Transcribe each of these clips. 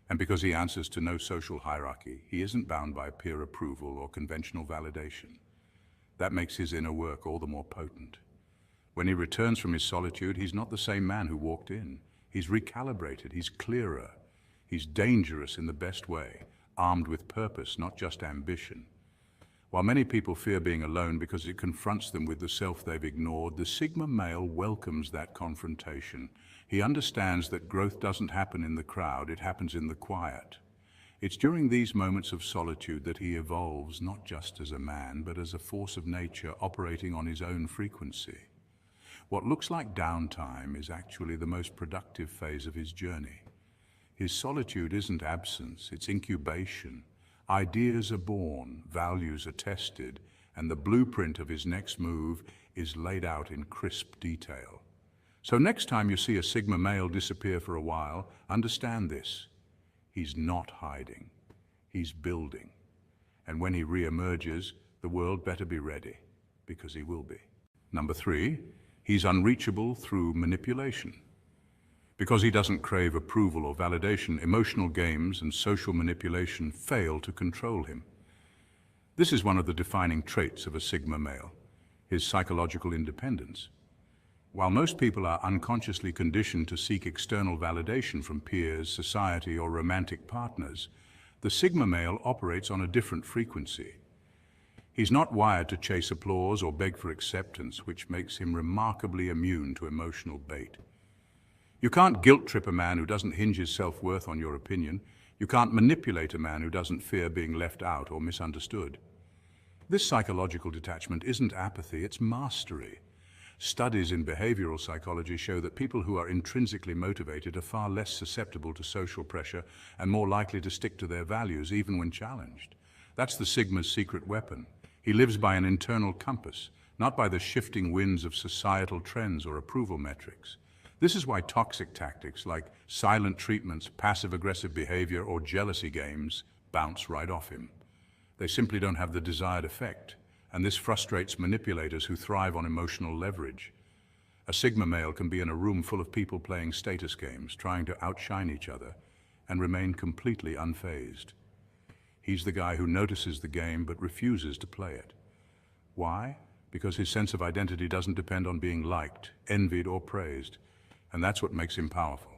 And because he answers to no social hierarchy, he isn't bound by peer approval or conventional validation. That makes his inner work all the more potent. When he returns from his solitude, he's not the same man who walked in. He's recalibrated, he's clearer, he's dangerous in the best way, armed with purpose, not just ambition. While many people fear being alone because it confronts them with the self they've ignored, the Sigma male welcomes that confrontation. He understands that growth doesn't happen in the crowd, it happens in the quiet. It's during these moments of solitude that he evolves, not just as a man, but as a force of nature operating on his own frequency. What looks like downtime is actually the most productive phase of his journey. His solitude isn't absence, it's incubation. Ideas are born, values are tested, and the blueprint of his next move is laid out in crisp detail. So next time you see a Sigma male disappear for a while, understand this. He's not hiding, he's building. And when he re-emerges, the world better be ready, because he will be. Number 3, he's unreachable through manipulation. Because he doesn't crave approval or validation, emotional games and social manipulation fail to control him. This is one of the defining traits of a Sigma male, his psychological independence. While most people are unconsciously conditioned to seek external validation from peers, society, or romantic partners, the Sigma male operates on a different frequency. He's not wired to chase applause or beg for acceptance, which makes him remarkably immune to emotional bait. You can't guilt-trip a man who doesn't hinge his self-worth on your opinion. You can't manipulate a man who doesn't fear being left out or misunderstood. This psychological detachment isn't apathy, it's mastery. Studies in behavioral psychology show that people who are intrinsically motivated are far less susceptible to social pressure and more likely to stick to their values even when challenged. That's the Sigma's secret weapon. He lives by an internal compass, not by the shifting winds of societal trends or approval metrics. This is why toxic tactics like silent treatments, passive-aggressive behavior, or jealousy games bounce right off him. They simply don't have the desired effect, and this frustrates manipulators who thrive on emotional leverage. A Sigma male can be in a room full of people playing status games, trying to outshine each other, and remain completely unfazed. He's the guy who notices the game but refuses to play it. Why? Because his sense of identity doesn't depend on being liked, envied, or praised. And that's what makes him powerful.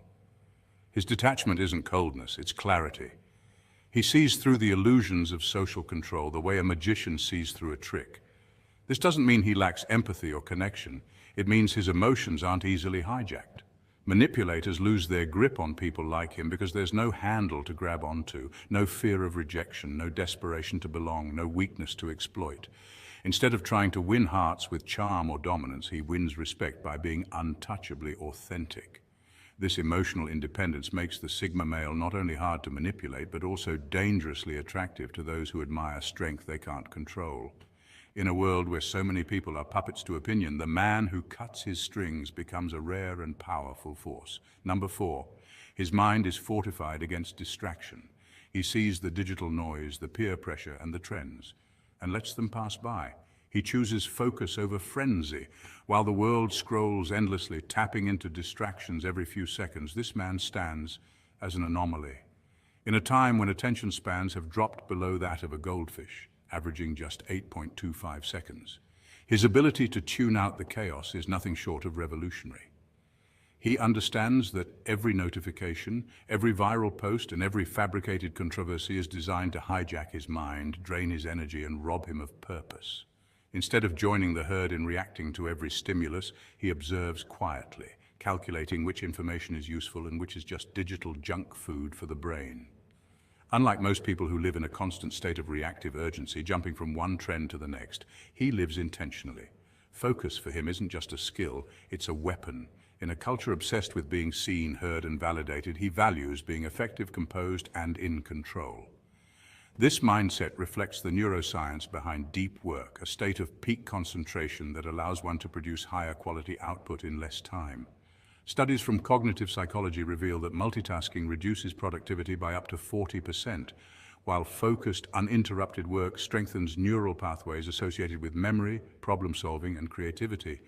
His detachment isn't coldness, it's clarity. He sees through the illusions of social control the way a magician sees through a trick. This doesn't mean he lacks empathy or connection. It means his emotions aren't easily hijacked. Manipulators lose their grip on people like him because there's no handle to grab onto, no fear of rejection, no desperation to belong, no weakness to exploit. Instead of trying to win hearts with charm or dominance, he wins respect by being untouchably authentic. This emotional independence makes the Sigma male not only hard to manipulate, but also dangerously attractive to those who admire strength they can't control. In a world where so many people are puppets to opinion, the man who cuts his strings becomes a rare and powerful force. Number 4, his mind is fortified against distraction. He sees the digital noise, the peer pressure, and the trends, and lets them pass by. He chooses focus over frenzy. While the world scrolls endlessly, tapping into distractions every few seconds, this man stands as an anomaly. In a time when attention spans have dropped below that of a goldfish, averaging just 8.25 seconds, his ability to tune out the chaos is nothing short of revolutionary. He understands that every notification, every viral post, and every fabricated controversy is designed to hijack his mind, drain his energy, and rob him of purpose. Instead of joining the herd in reacting to every stimulus, he observes quietly, calculating which information is useful and which is just digital junk food for the brain. Unlike most people who live in a constant state of reactive urgency, jumping from one trend to the next, he lives intentionally. Focus for him isn't just a skill, it's a weapon. In a culture obsessed with being seen, heard, and validated, he values being effective, composed, and in control. This mindset reflects the neuroscience behind deep work, a state of peak concentration that allows one to produce higher quality output in less time. Studies from cognitive psychology reveal that multitasking reduces productivity by up to 40%, while focused, uninterrupted work strengthens neural pathways associated with memory, problem-solving, and creativity.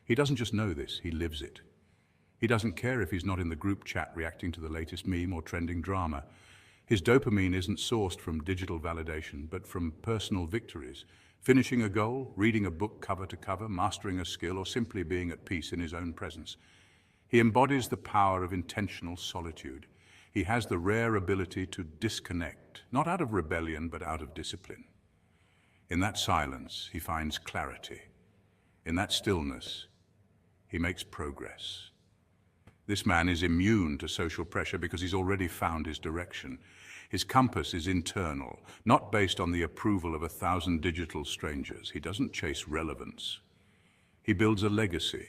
He doesn't just know this, he lives it. He doesn't care if he's not in the group chat reacting to the latest meme or trending drama. His dopamine isn't sourced from digital validation, but from personal victories. Finishing a goal, reading a book cover to cover, mastering a skill, or simply being at peace in his own presence. He embodies the power of intentional solitude. He has the rare ability to disconnect, not out of rebellion, but out of discipline. In that silence, he finds clarity. In that stillness, he makes progress. This man is immune to social pressure because he's already found his direction. His compass is internal, not based on the approval of 1,000 digital strangers. He doesn't chase relevance. He builds a legacy.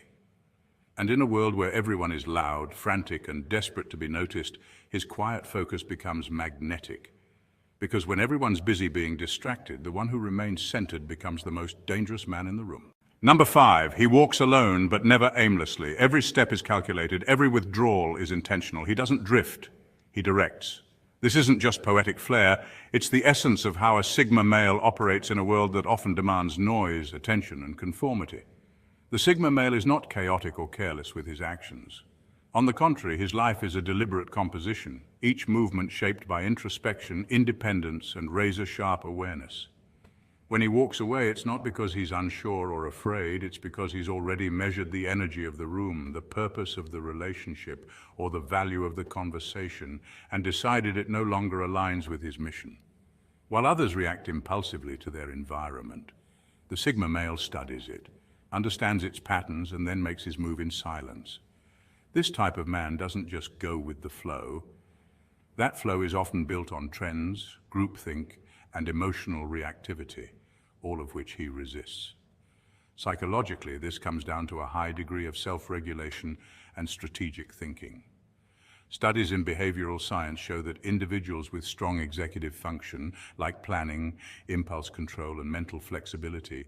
And in a world where everyone is loud, frantic, and desperate to be noticed, his quiet focus becomes magnetic. Because when everyone's busy being distracted, the one who remains centered becomes the most dangerous man in the room. Number 5, he walks alone, but never aimlessly. Every step is calculated, every withdrawal is intentional. He doesn't drift, he directs. This isn't just poetic flair, it's the essence of how a Sigma male operates in a world that often demands noise, attention, and conformity. The Sigma male is not chaotic or careless with his actions. On the contrary, his life is a deliberate composition, each movement shaped by introspection, independence, and razor-sharp awareness. When he walks away, it's not because he's unsure or afraid, it's because he's already measured the energy of the room, the purpose of the relationship, or the value of the conversation, and decided it no longer aligns with his mission. While others react impulsively to their environment, the Sigma male studies it, understands its patterns, and then makes his move in silence. This type of man doesn't just go with the flow. That flow is often built on trends, groupthink, and emotional reactivity, all of which he resists. Psychologically, this comes down to a high degree of self-regulation and strategic thinking. Studies in behavioral science show that individuals with strong executive function, like planning, impulse control, and mental flexibility,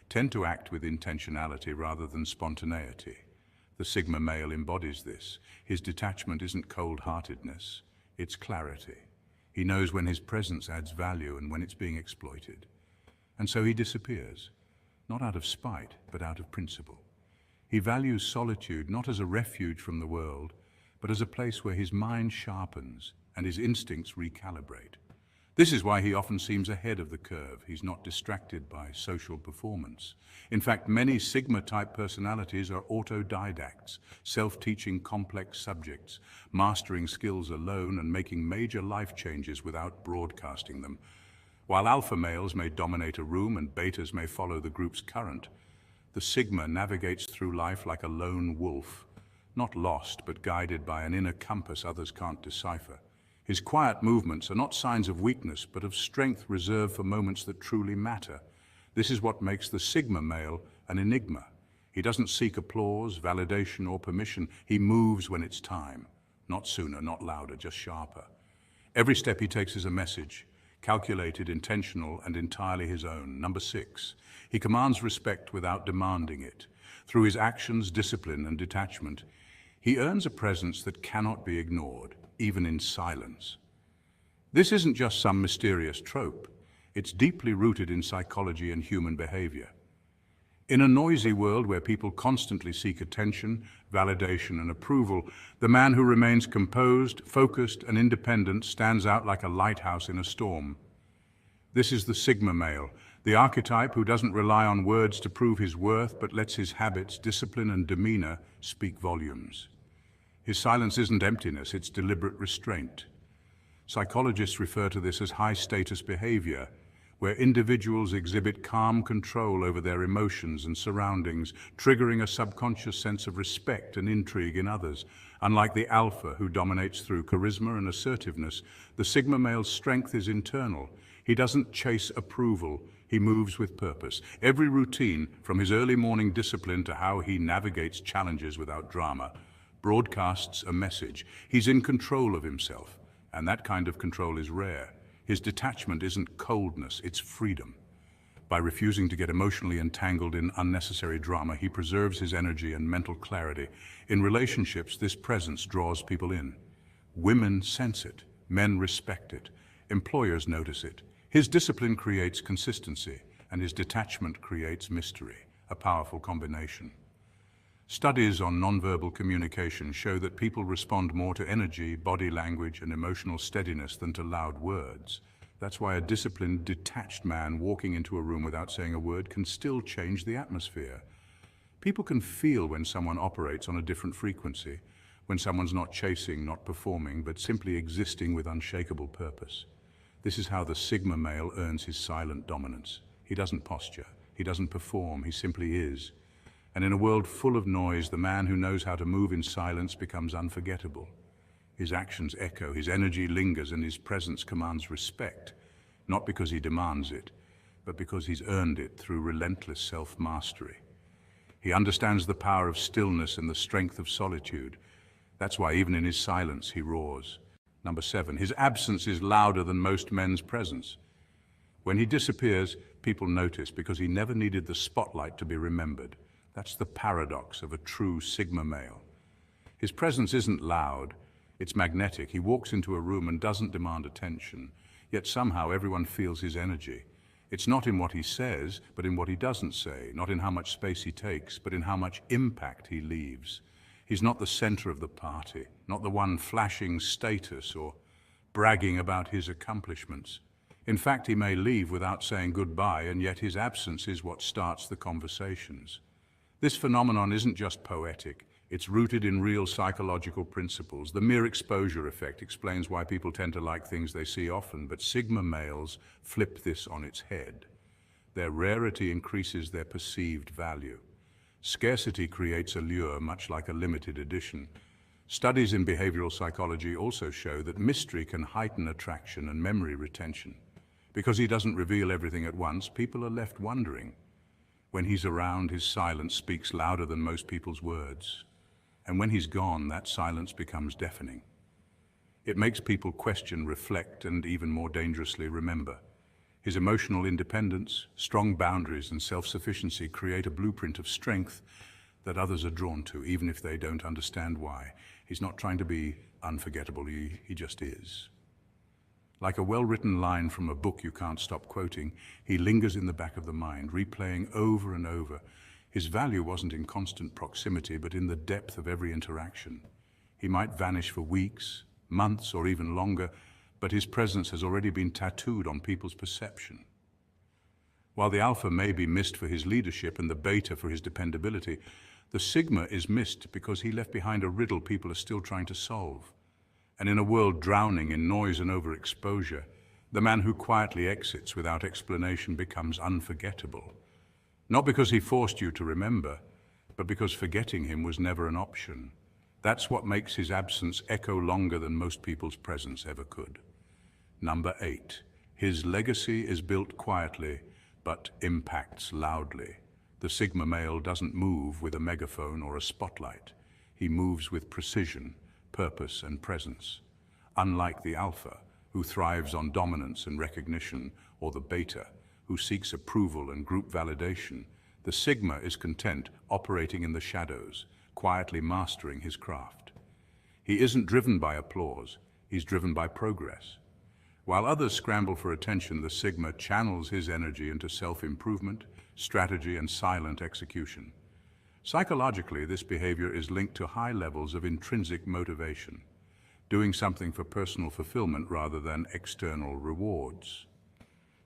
tend to act with intentionality rather than spontaneity. The Sigma male embodies this. His detachment isn't cold-heartedness, it's clarity. He knows when his presence adds value and when it's being exploited. And so he disappears, not out of spite, but out of principle. He values solitude not as a refuge from the world, but as a place where his mind sharpens and his instincts recalibrate. This is why he often seems ahead of the curve. He's not distracted by social performance. In fact, many Sigma-type personalities are autodidacts, self-teaching complex subjects, mastering skills alone and making major life changes without broadcasting them. While alpha males may dominate a room and betas may follow the group's current, the Sigma navigates through life like a lone wolf, not lost but guided by an inner compass others can't decipher. His quiet movements are not signs of weakness, but of strength reserved for moments that truly matter. This is what makes the Sigma male an enigma. He doesn't seek applause, validation, or permission. He moves when it's time. Not sooner, not louder, just sharper. Every step he takes is a message, calculated, intentional, and entirely his own. Number 6, he commands respect without demanding it. Through his actions, discipline, and detachment, he earns a presence that cannot be ignored, even in silence. This isn't just some mysterious trope. It's deeply rooted in psychology and human behavior. In a noisy world where people constantly seek attention, validation, and approval, the man who remains composed, focused, and independent stands out like a lighthouse in a storm. This is the Sigma male, the archetype who doesn't rely on words to prove his worth, but lets his habits, discipline, and demeanor speak volumes. His silence isn't emptiness, it's deliberate restraint. Psychologists refer to this as high-status behavior, where individuals exhibit calm control over their emotions and surroundings, triggering a subconscious sense of respect and intrigue in others. Unlike the alpha, who dominates through charisma and assertiveness, the Sigma male's strength is internal. He doesn't chase approval, he moves with purpose. Every routine, from his early morning discipline to how he navigates challenges without drama, broadcasts a message. He's in control of himself, and that kind of control is rare. His detachment isn't coldness, it's freedom. By refusing to get emotionally entangled in unnecessary drama, he preserves his energy and mental clarity. In relationships, this presence draws people in. Women sense it, men respect it, employers notice it. His discipline creates consistency, and his detachment creates mystery, a powerful combination. Studies on nonverbal communication show that people respond more to energy, body language, and emotional steadiness than to loud words. That's why a disciplined, detached man walking into a room without saying a word can still change the atmosphere. People can feel when someone operates on a different frequency, when someone's not chasing, not performing, but simply existing with unshakable purpose. This is how the Sigma male earns his silent dominance. He doesn't posture, he doesn't perform, he simply is. And in a world full of noise, the man who knows how to move in silence becomes unforgettable. His actions echo, his energy lingers, and his presence commands respect, not because he demands it, but because he's earned it through relentless self-mastery. He understands the power of stillness and the strength of solitude. That's why even in his silence he roars. Number 7, his absence is louder than most men's presence. When he disappears, people notice because he never needed the spotlight to be remembered. That's the paradox of a true Sigma male. His presence isn't loud, it's magnetic. He walks into a room and doesn't demand attention, yet somehow everyone feels his energy. It's not in what he says, but in what he doesn't say, not in how much space he takes, but in how much impact he leaves. He's not the center of the party, not the one flashing status or bragging about his accomplishments. In fact, he may leave without saying goodbye, and yet his absence is what starts the conversations. This phenomenon isn't just poetic, it's rooted in real psychological principles. The mere exposure effect explains why people tend to like things they see often, but Sigma males flip this on its head. Their rarity increases their perceived value. Scarcity creates allure, much like a limited edition. Studies in behavioral psychology also show that mystery can heighten attraction and memory retention. Because he doesn't reveal everything at once, people are left wondering. When he's around, his silence speaks louder than most people's words. And when he's gone, that silence becomes deafening. It makes people question, reflect, and even more dangerously, remember. His emotional independence, strong boundaries, and self-sufficiency create a blueprint of strength that others are drawn to, even if they don't understand why. He's not trying to be unforgettable, he just is. Like a well-written line from a book you can't stop quoting, he lingers in the back of the mind, replaying over and over. His value wasn't in constant proximity, but in the depth of every interaction. He might vanish for weeks, months, or even longer, but his presence has already been tattooed on people's perception. While the alpha may be missed for his leadership and the beta for his dependability, the Sigma is missed because he left behind a riddle people are still trying to solve. And in a world drowning in noise and overexposure, the man who quietly exits without explanation becomes unforgettable. Not because he forced you to remember, but because forgetting him was never an option. That's what makes his absence echo longer than most people's presence ever could. Number 8, his legacy is built quietly, but impacts loudly. The Sigma male doesn't move with a megaphone or a spotlight. He moves with precision, purpose, and presence. Unlike the alpha, who thrives on dominance and recognition, or the beta, who seeks approval and group validation, the Sigma is content operating in the shadows, quietly mastering his craft. He isn't driven by applause, he's driven by progress. While others scramble for attention, the Sigma channels his energy into self-improvement, strategy, and silent execution. Psychologically, this behavior is linked to high levels of intrinsic motivation, doing something for personal fulfillment rather than external rewards.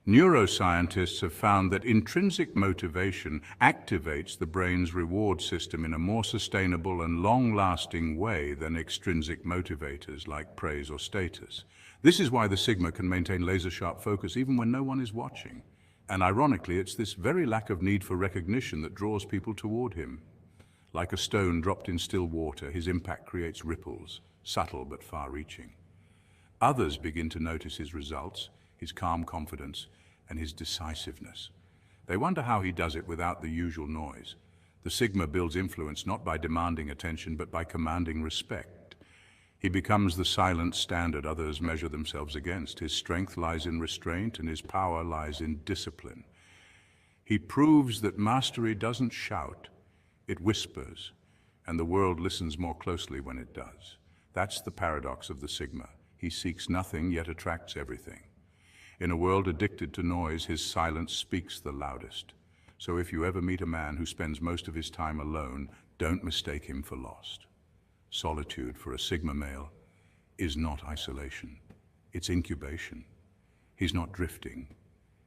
Neuroscientists have found that intrinsic motivation activates the brain's reward system in a more sustainable and long-lasting way than extrinsic motivators like praise or status. This is why the Sigma can maintain laser-sharp focus even when no one is watching. And ironically, it's this very lack of need for recognition that draws people toward him. Like a stone dropped in still water, his impact creates ripples, subtle but far-reaching. Others begin to notice his results, his calm confidence, and his decisiveness. They wonder how he does it without the usual noise. The Sigma builds influence not by demanding attention, but by commanding respect. He becomes the silent standard others measure themselves against. His strength lies in restraint, and his power lies in discipline. He proves that mastery doesn't shout, it whispers, and the world listens more closely when it does. That's the paradox of the Sigma. He seeks nothing, yet attracts everything. In a world addicted to noise, his silence speaks the loudest. So if you ever meet a man who spends most of his time alone, Don't mistake him for lost. Solitude for a Sigma male is not isolation. It's incubation. He's not drifting.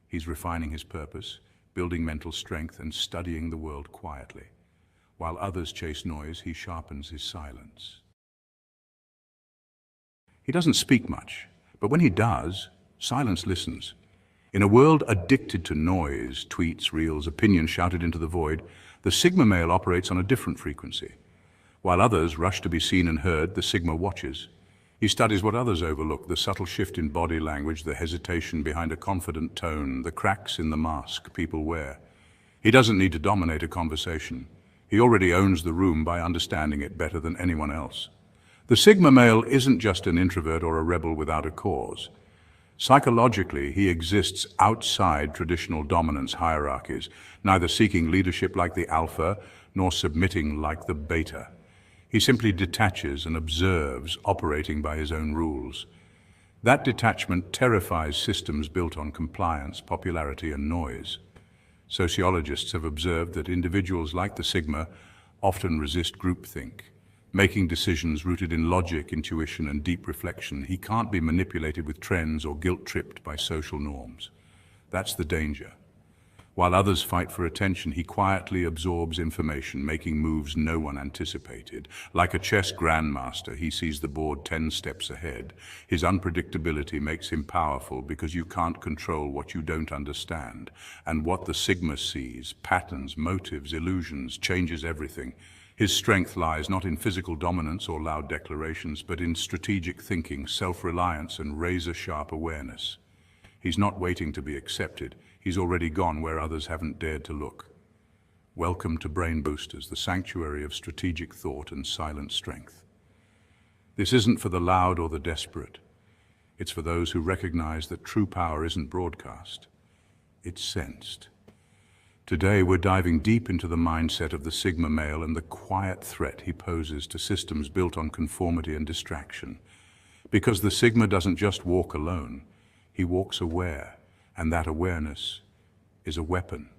He's refining his purpose, building mental strength, and studying the world quietly. While others chase noise, he sharpens his silence. He doesn't speak much, but when he does, silence listens. In a world addicted to noise, tweets, reels, opinions shouted into the void, the Sigma male operates on a different frequency. While others rush to be seen and heard, the Sigma watches. He studies what others overlook, the subtle shift in body language, the hesitation behind a confident tone, the cracks in the mask people wear. He doesn't need to dominate a conversation. He already owns the room by understanding it better than anyone else. The Sigma male isn't just an introvert or a rebel without a cause. Psychologically, he exists outside traditional dominance hierarchies, neither seeking leadership like the alpha nor submitting like the beta. He simply detaches and observes, operating by his own rules. That detachment terrifies systems built on compliance, popularity, and noise. Sociologists have observed that individuals like the Sigma often resist groupthink, making decisions rooted in logic, intuition, and deep reflection. He can't be manipulated with trends or guilt-tripped by social norms. That's the danger. While others fight for attention, he quietly absorbs information, making moves no one anticipated. Like a chess grandmaster, he sees the board 10 steps ahead. His unpredictability makes him powerful because you can't control what you don't understand. And what the Sigma sees, patterns, motives, illusions, changes everything. His strength lies not in physical dominance or loud declarations, but in strategic thinking, self-reliance, and razor-sharp awareness. He's not waiting to be accepted. He's already gone where others haven't dared to look. Welcome to Brain Boosters, the sanctuary of strategic thought and silent strength. This isn't for the loud or the desperate. It's for those who recognize that true power isn't broadcast. It's sensed. Today, we're diving deep into the mindset of the Sigma male and the quiet threat he poses to systems built on conformity and distraction. Because the Sigma doesn't just walk alone, he walks aware. And that awareness is a weapon.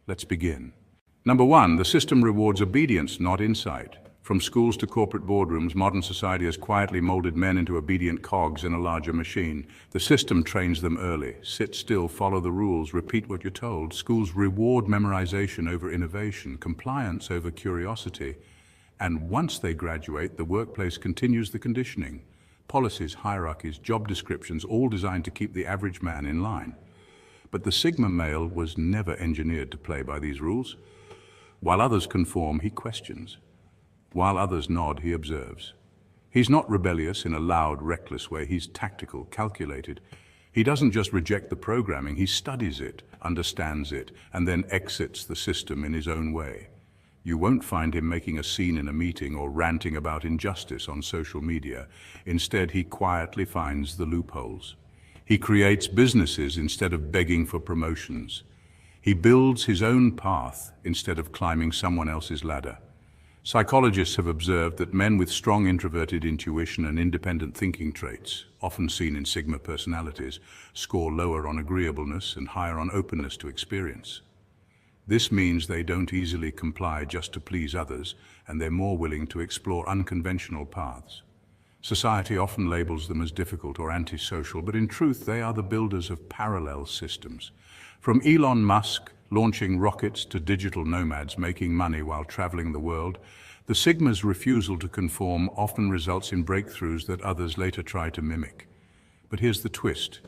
Let's begin. Number 1, the system rewards obedience, not insight. From schools to corporate boardrooms, modern society has quietly molded men into obedient cogs in a larger machine. The system trains them early. Sit still, follow the rules, repeat what you're told. Schools reward memorization over innovation, compliance over curiosity. And once they graduate, the workplace continues the conditioning. Policies, hierarchies, job descriptions, all designed to keep the average man in line. But the Sigma male was never engineered to play by these rules. While others conform, he questions. While others nod, he observes. He's not rebellious in a loud, reckless way. He's tactical, calculated. He doesn't just reject the programming, he studies it, understands it, and then exits the system in his own way. You won't find him making a scene in a meeting or ranting about injustice on social media. Instead, he quietly finds the loopholes. He creates businesses instead of begging for promotions. He builds his own path instead of climbing someone else's ladder. Psychologists have observed that men with strong introverted intuition and independent thinking traits, often seen in Sigma personalities, score lower on agreeableness and higher on openness to experience. This means they don't easily comply just to please others, and they're more willing to explore unconventional paths. Society often labels them as difficult or antisocial, but in truth they are the builders of parallel systems. From Elon Musk launching rockets to digital nomads making money while traveling the world, the Sigma's refusal to conform often results in breakthroughs that others later try to mimic. But here's the twist.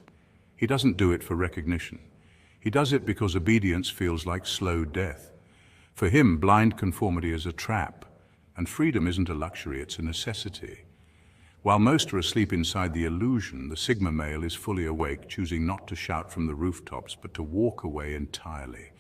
He doesn't do it for recognition. He does it because obedience feels like slow death. For him, blind conformity is a trap, and freedom isn't a luxury, it's a necessity. While most are asleep inside the illusion, the Sigma male is fully awake, choosing not to shout from the rooftops, but to walk away entirely.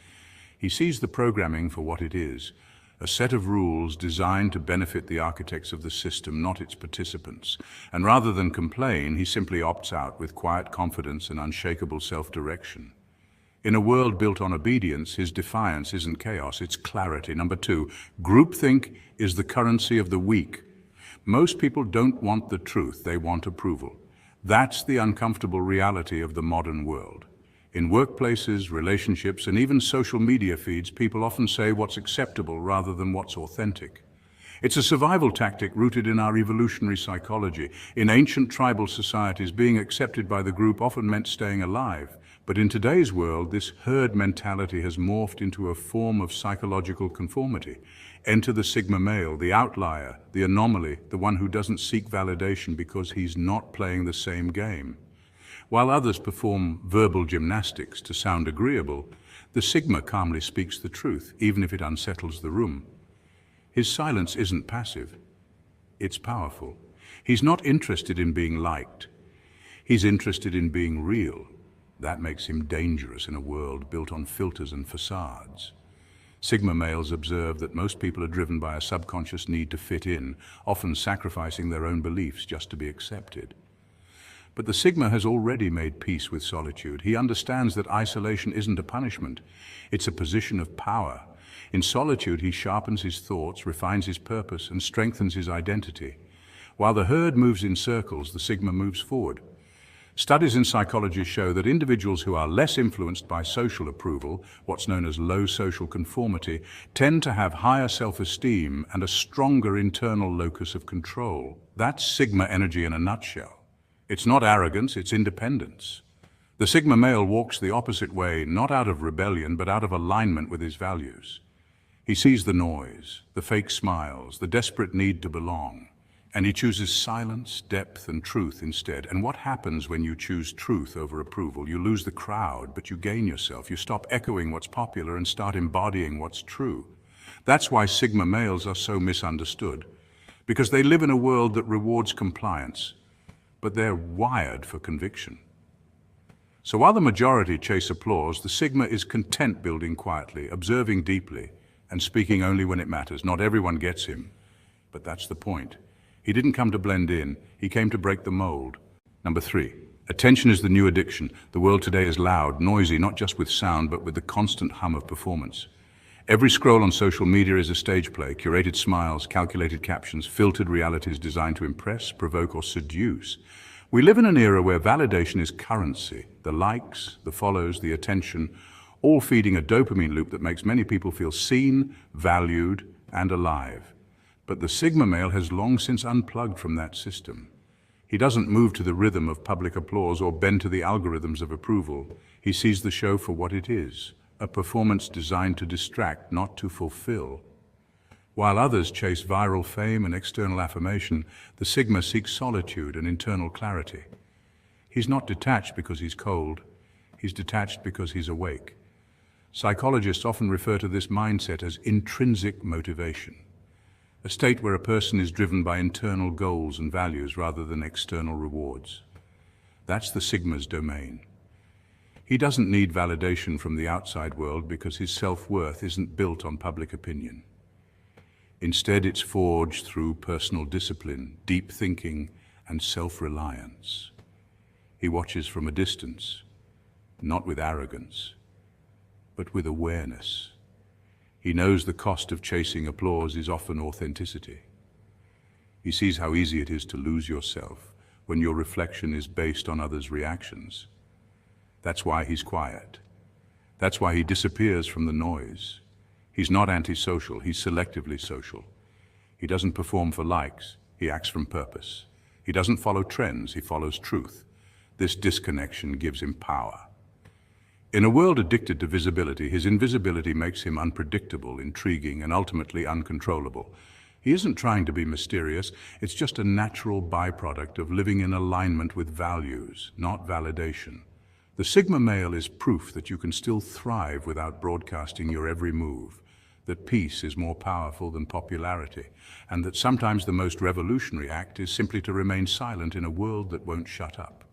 He sees the programming for what it is, a set of rules designed to benefit the architects of the system, not its participants. And rather than complain, he simply opts out with quiet confidence and unshakable self-direction. In a world built on obedience, his defiance isn't chaos, it's clarity. Number 2, groupthink is the currency of the weak. Most people don't want the truth, they want approval. That's the uncomfortable reality of the modern world. In workplaces, relationships, and even social media feeds, people often say what's acceptable rather than what's authentic. It's a survival tactic rooted in our evolutionary psychology. In ancient tribal societies, being accepted by the group often meant staying alive. But in today's world, this herd mentality has morphed into a form of psychological conformity. Enter the Sigma male, the outlier, the anomaly, the one who doesn't seek validation because he's not playing the same game. While others perform verbal gymnastics to sound agreeable, the Sigma calmly speaks the truth, even if it unsettles the room. His silence isn't passive, it's powerful. He's not interested in being liked. He's interested in being real. That makes him dangerous in a world built on filters and facades. Sigma males observe that most people are driven by a subconscious need to fit in, often sacrificing their own beliefs just to be accepted. But the Sigma has already made peace with solitude. He understands that isolation isn't a punishment, it's a position of power. In solitude, he sharpens his thoughts, refines his purpose, and strengthens his identity. While the herd moves in circles, the Sigma moves forward. Studies in psychology show that individuals who are less influenced by social approval, what's known as low social conformity, tend to have higher self-esteem and a stronger internal locus of control. That's Sigma energy in a nutshell. It's not arrogance, it's independence. The Sigma male walks the opposite way, not out of rebellion, but out of alignment with his values. He sees the noise, the fake smiles, the desperate need to belong, and he chooses silence, depth, and truth instead. And what happens when you choose truth over approval? You lose the crowd, but you gain yourself. You stop echoing what's popular and start embodying what's true. That's why Sigma males are so misunderstood, because they live in a world that rewards compliance, but they're wired for conviction. So while the majority chase applause, the Sigma is content building quietly, observing deeply, and speaking only when it matters. Not everyone gets him, but that's the point. He didn't come to blend in, he came to break the mold. Number 3, attention is the new addiction. The world today is loud, noisy, not just with sound, but with the constant hum of performance. Every scroll on social media is a stage play, curated smiles, calculated captions, filtered realities designed to impress, provoke, or seduce. We live in an era where validation is currency. The likes, the follows, the attention, all feeding a dopamine loop that makes many people feel seen, valued, and alive. But the Sigma male has long since unplugged from that system. He doesn't move to the rhythm of public applause or bend to the algorithms of approval. He sees the show for what it is, a performance designed to distract, not to fulfill. While others chase viral fame and external affirmation, the Sigma seeks solitude and internal clarity. He's not detached because he's cold. He's detached because he's awake. Psychologists often refer to this mindset as intrinsic motivation, a state where a person is driven by internal goals and values rather than external rewards. That's the Sigma's domain. He doesn't need validation from the outside world because his self-worth isn't built on public opinion. Instead, it's forged through personal discipline, deep thinking, and self-reliance. He watches from a distance, not with arrogance, but with awareness. He knows the cost of chasing applause is often authenticity. He sees how easy it is to lose yourself when your reflection is based on others' reactions. That's why he's quiet. That's why he disappears from the noise. He's not antisocial, he's selectively social. He doesn't perform for likes, he acts from purpose. He doesn't follow trends, he follows truth. This disconnection gives him power. In a world addicted to visibility, his invisibility makes him unpredictable, intriguing, and ultimately uncontrollable. He isn't trying to be mysterious, it's just a natural byproduct of living in alignment with values, not validation. The Sigma male is proof that you can still thrive without broadcasting your every move, that peace is more powerful than popularity, and that sometimes the most revolutionary act is simply to remain silent in a world that won't shut up.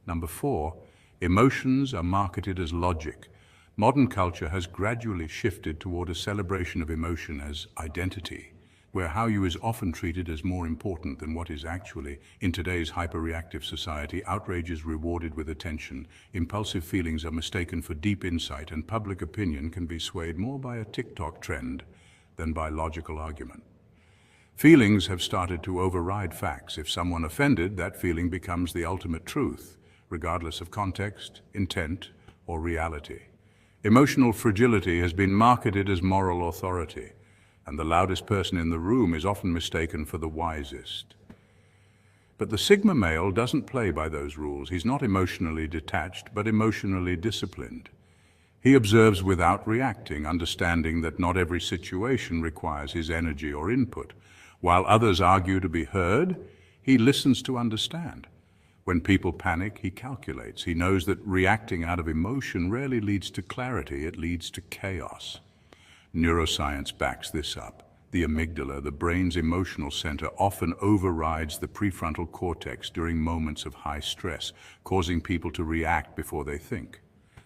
Number 4, emotions are marketed as logic. Modern culture has gradually shifted toward a celebration of emotion as identity, where how you is often treated as more important than what is actually. In today's hyperreactive society, outrage is rewarded with attention, impulsive feelings are mistaken for deep insight, and public opinion can be swayed more by a TikTok trend than by logical argument. Feelings have started to override facts. If someone offended, that feeling becomes the ultimate truth, regardless of context, intent, or reality. Emotional fragility has been marketed as moral authority, and the loudest person in the room is often mistaken for the wisest. But the Sigma male doesn't play by those rules. He's not emotionally detached, but emotionally disciplined. He observes without reacting, understanding that not every situation requires his energy or input. While others argue to be heard, he listens to understand. When people panic, he calculates. He knows that reacting out of emotion rarely leads to clarity, it leads to chaos. Neuroscience backs this up. The amygdala, the brain's emotional center, often overrides the prefrontal cortex during moments of high stress, causing people to react before they think.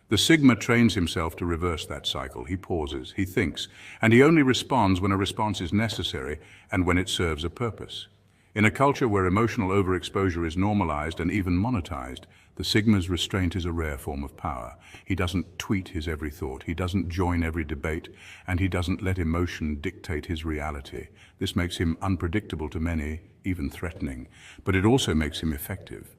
The Sigma trains himself to reverse that cycle. He pauses, he thinks, and he only responds when a response is necessary and when it serves a purpose. In a culture where emotional overexposure is normalized and even monetized, the Sigma's restraint is a rare form of power. He doesn't tweet his every thought, he doesn't join every debate, and he doesn't let emotion dictate his reality. This makes him unpredictable to many, even threatening, but it also makes him effective.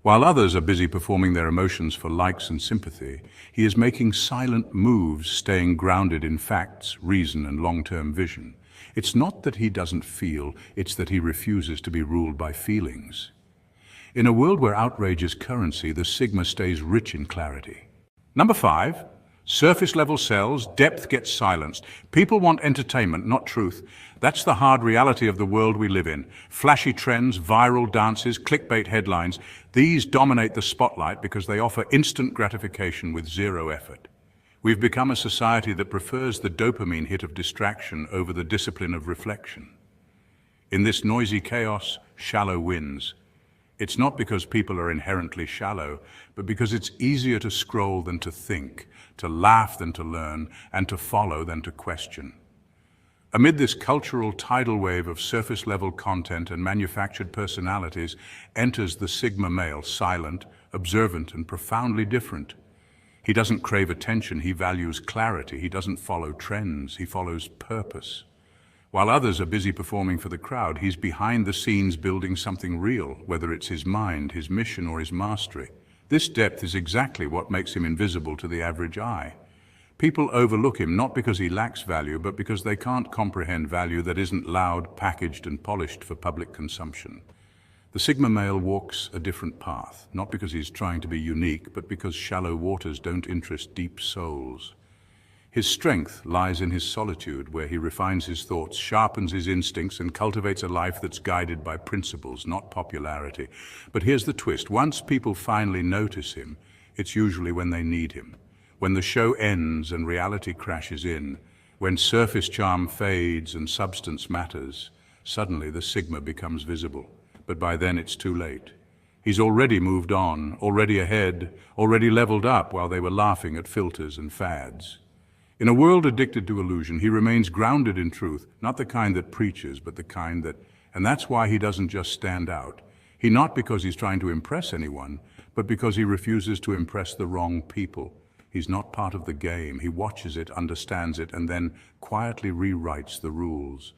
While others are busy performing their emotions for likes and sympathy, he is making silent moves, staying grounded in facts, reason, and long-term vision. It's not that he doesn't feel, it's that he refuses to be ruled by feelings. In a world where outrage is currency, the Sigma stays rich in clarity. Number 5, surface-level sells, depth gets silenced. People want entertainment, not truth. That's the hard reality of the world we live in. Flashy trends, viral dances, clickbait headlines, these dominate the spotlight because they offer instant gratification with zero effort. We've become a society that prefers the dopamine hit of distraction over the discipline of reflection. In this noisy chaos, shallow wins. It's not because people are inherently shallow, but because it's easier to scroll than to think, to laugh than to learn, and to follow than to question. Amid this cultural tidal wave of surface-level content and manufactured personalities enters the Sigma male, silent, observant, and profoundly different. He doesn't crave attention, he values clarity. He doesn't follow trends, he follows purpose. While others are busy performing for the crowd, he's behind the scenes building something real, whether it's his mind, his mission, or his mastery. This depth is exactly what makes him invisible to the average eye. People overlook him not because he lacks value, but because they can't comprehend value that isn't loud, packaged, and polished for public consumption. The Sigma male walks a different path, not because he's trying to be unique, but because shallow waters don't interest deep souls. His strength lies in his solitude, where he refines his thoughts, sharpens his instincts, and cultivates a life that's guided by principles, not popularity. But here's the twist. Once people finally notice him, it's usually when they need him. When the show ends and reality crashes in, when surface charm fades and substance matters, suddenly the Sigma becomes visible. But by then it's too late. He's already moved on, already ahead, already leveled up while they were laughing at filters and fads. In a world addicted to illusion, he remains grounded in truth, not the kind that preaches, but the kind that, and that's why he doesn't just stand out. Not because he's trying to impress anyone, but because he refuses to impress the wrong people. He's not part of the game. He watches it, understands it, and then quietly rewrites the rules.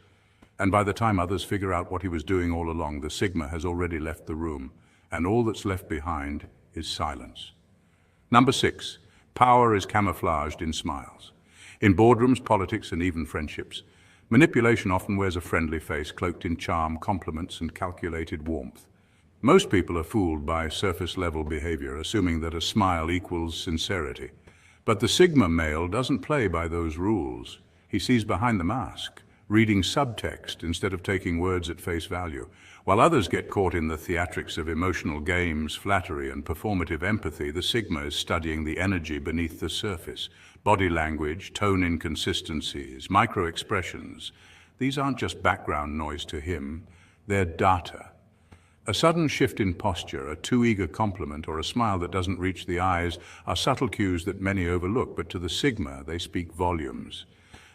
And by the time others figure out what he was doing all along, the Sigma has already left the room, and all that's left behind is silence. Number 6, power is camouflaged in smiles. In boardrooms, politics, and even friendships, manipulation often wears a friendly face, cloaked in charm, compliments, and calculated warmth. Most people are fooled by surface-level behavior, assuming that a smile equals sincerity. But the Sigma male doesn't play by those rules. He sees behind the mask, reading subtext instead of taking words at face value. While others get caught in the theatrics of emotional games, flattery, and performative empathy, the Sigma is studying the energy beneath the surface. Body language, tone inconsistencies, micro-expressions. These aren't just background noise to him, they're data. A sudden shift in posture, a too eager compliment, or a smile that doesn't reach the eyes are subtle cues that many overlook, but to the Sigma, they speak volumes.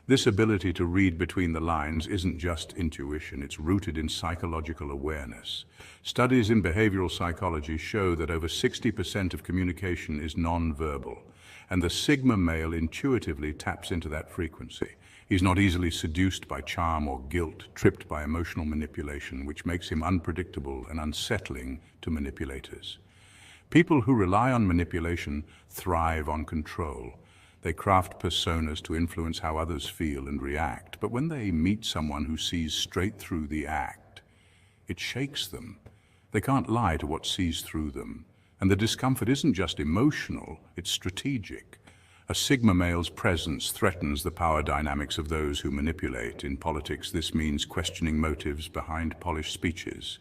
This ability to read between the lines isn't just intuition, it's rooted in psychological awareness. Studies in behavioral psychology show that over 60% of communication is non-verbal, and the Sigma male intuitively taps into that frequency. He's not easily seduced by charm or guilt, tripped by emotional manipulation, which makes him unpredictable and unsettling to manipulators. People who rely on manipulation thrive on control. They craft personas to influence how others feel and react. But when they meet someone who sees straight through the act, it shakes them. They can't lie to what sees through them. And the discomfort isn't just emotional, it's strategic. A Sigma male's presence threatens the power dynamics of those who manipulate. In politics, this means questioning motives behind polished speeches.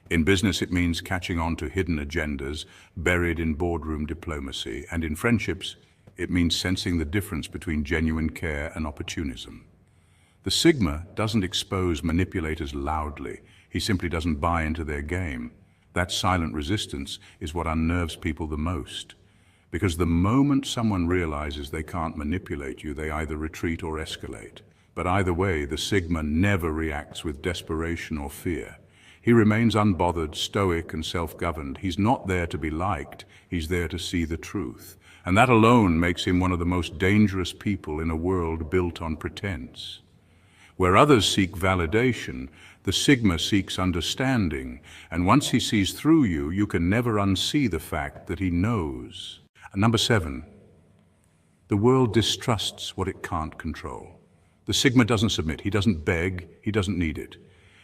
In business, it means catching on to hidden agendas buried in boardroom diplomacy. And in friendships, it means sensing the difference between genuine care and opportunism. The Sigma doesn't expose manipulators loudly. He simply doesn't buy into their game. That silent resistance is what unnerves people the most. Because the moment someone realizes they can't manipulate you, they either retreat or escalate. But either way, the Sigma never reacts with desperation or fear. He remains unbothered, stoic, and self-governed. He's not there to be liked, he's there to see the truth. And that alone makes him one of the most dangerous people in a world built on pretense. Where others seek validation, the Sigma seeks understanding. And once he sees through you, you can never unsee the fact that he knows. And number 7, the world distrusts what it can't control. The Sigma doesn't submit, he doesn't beg, he doesn't need it.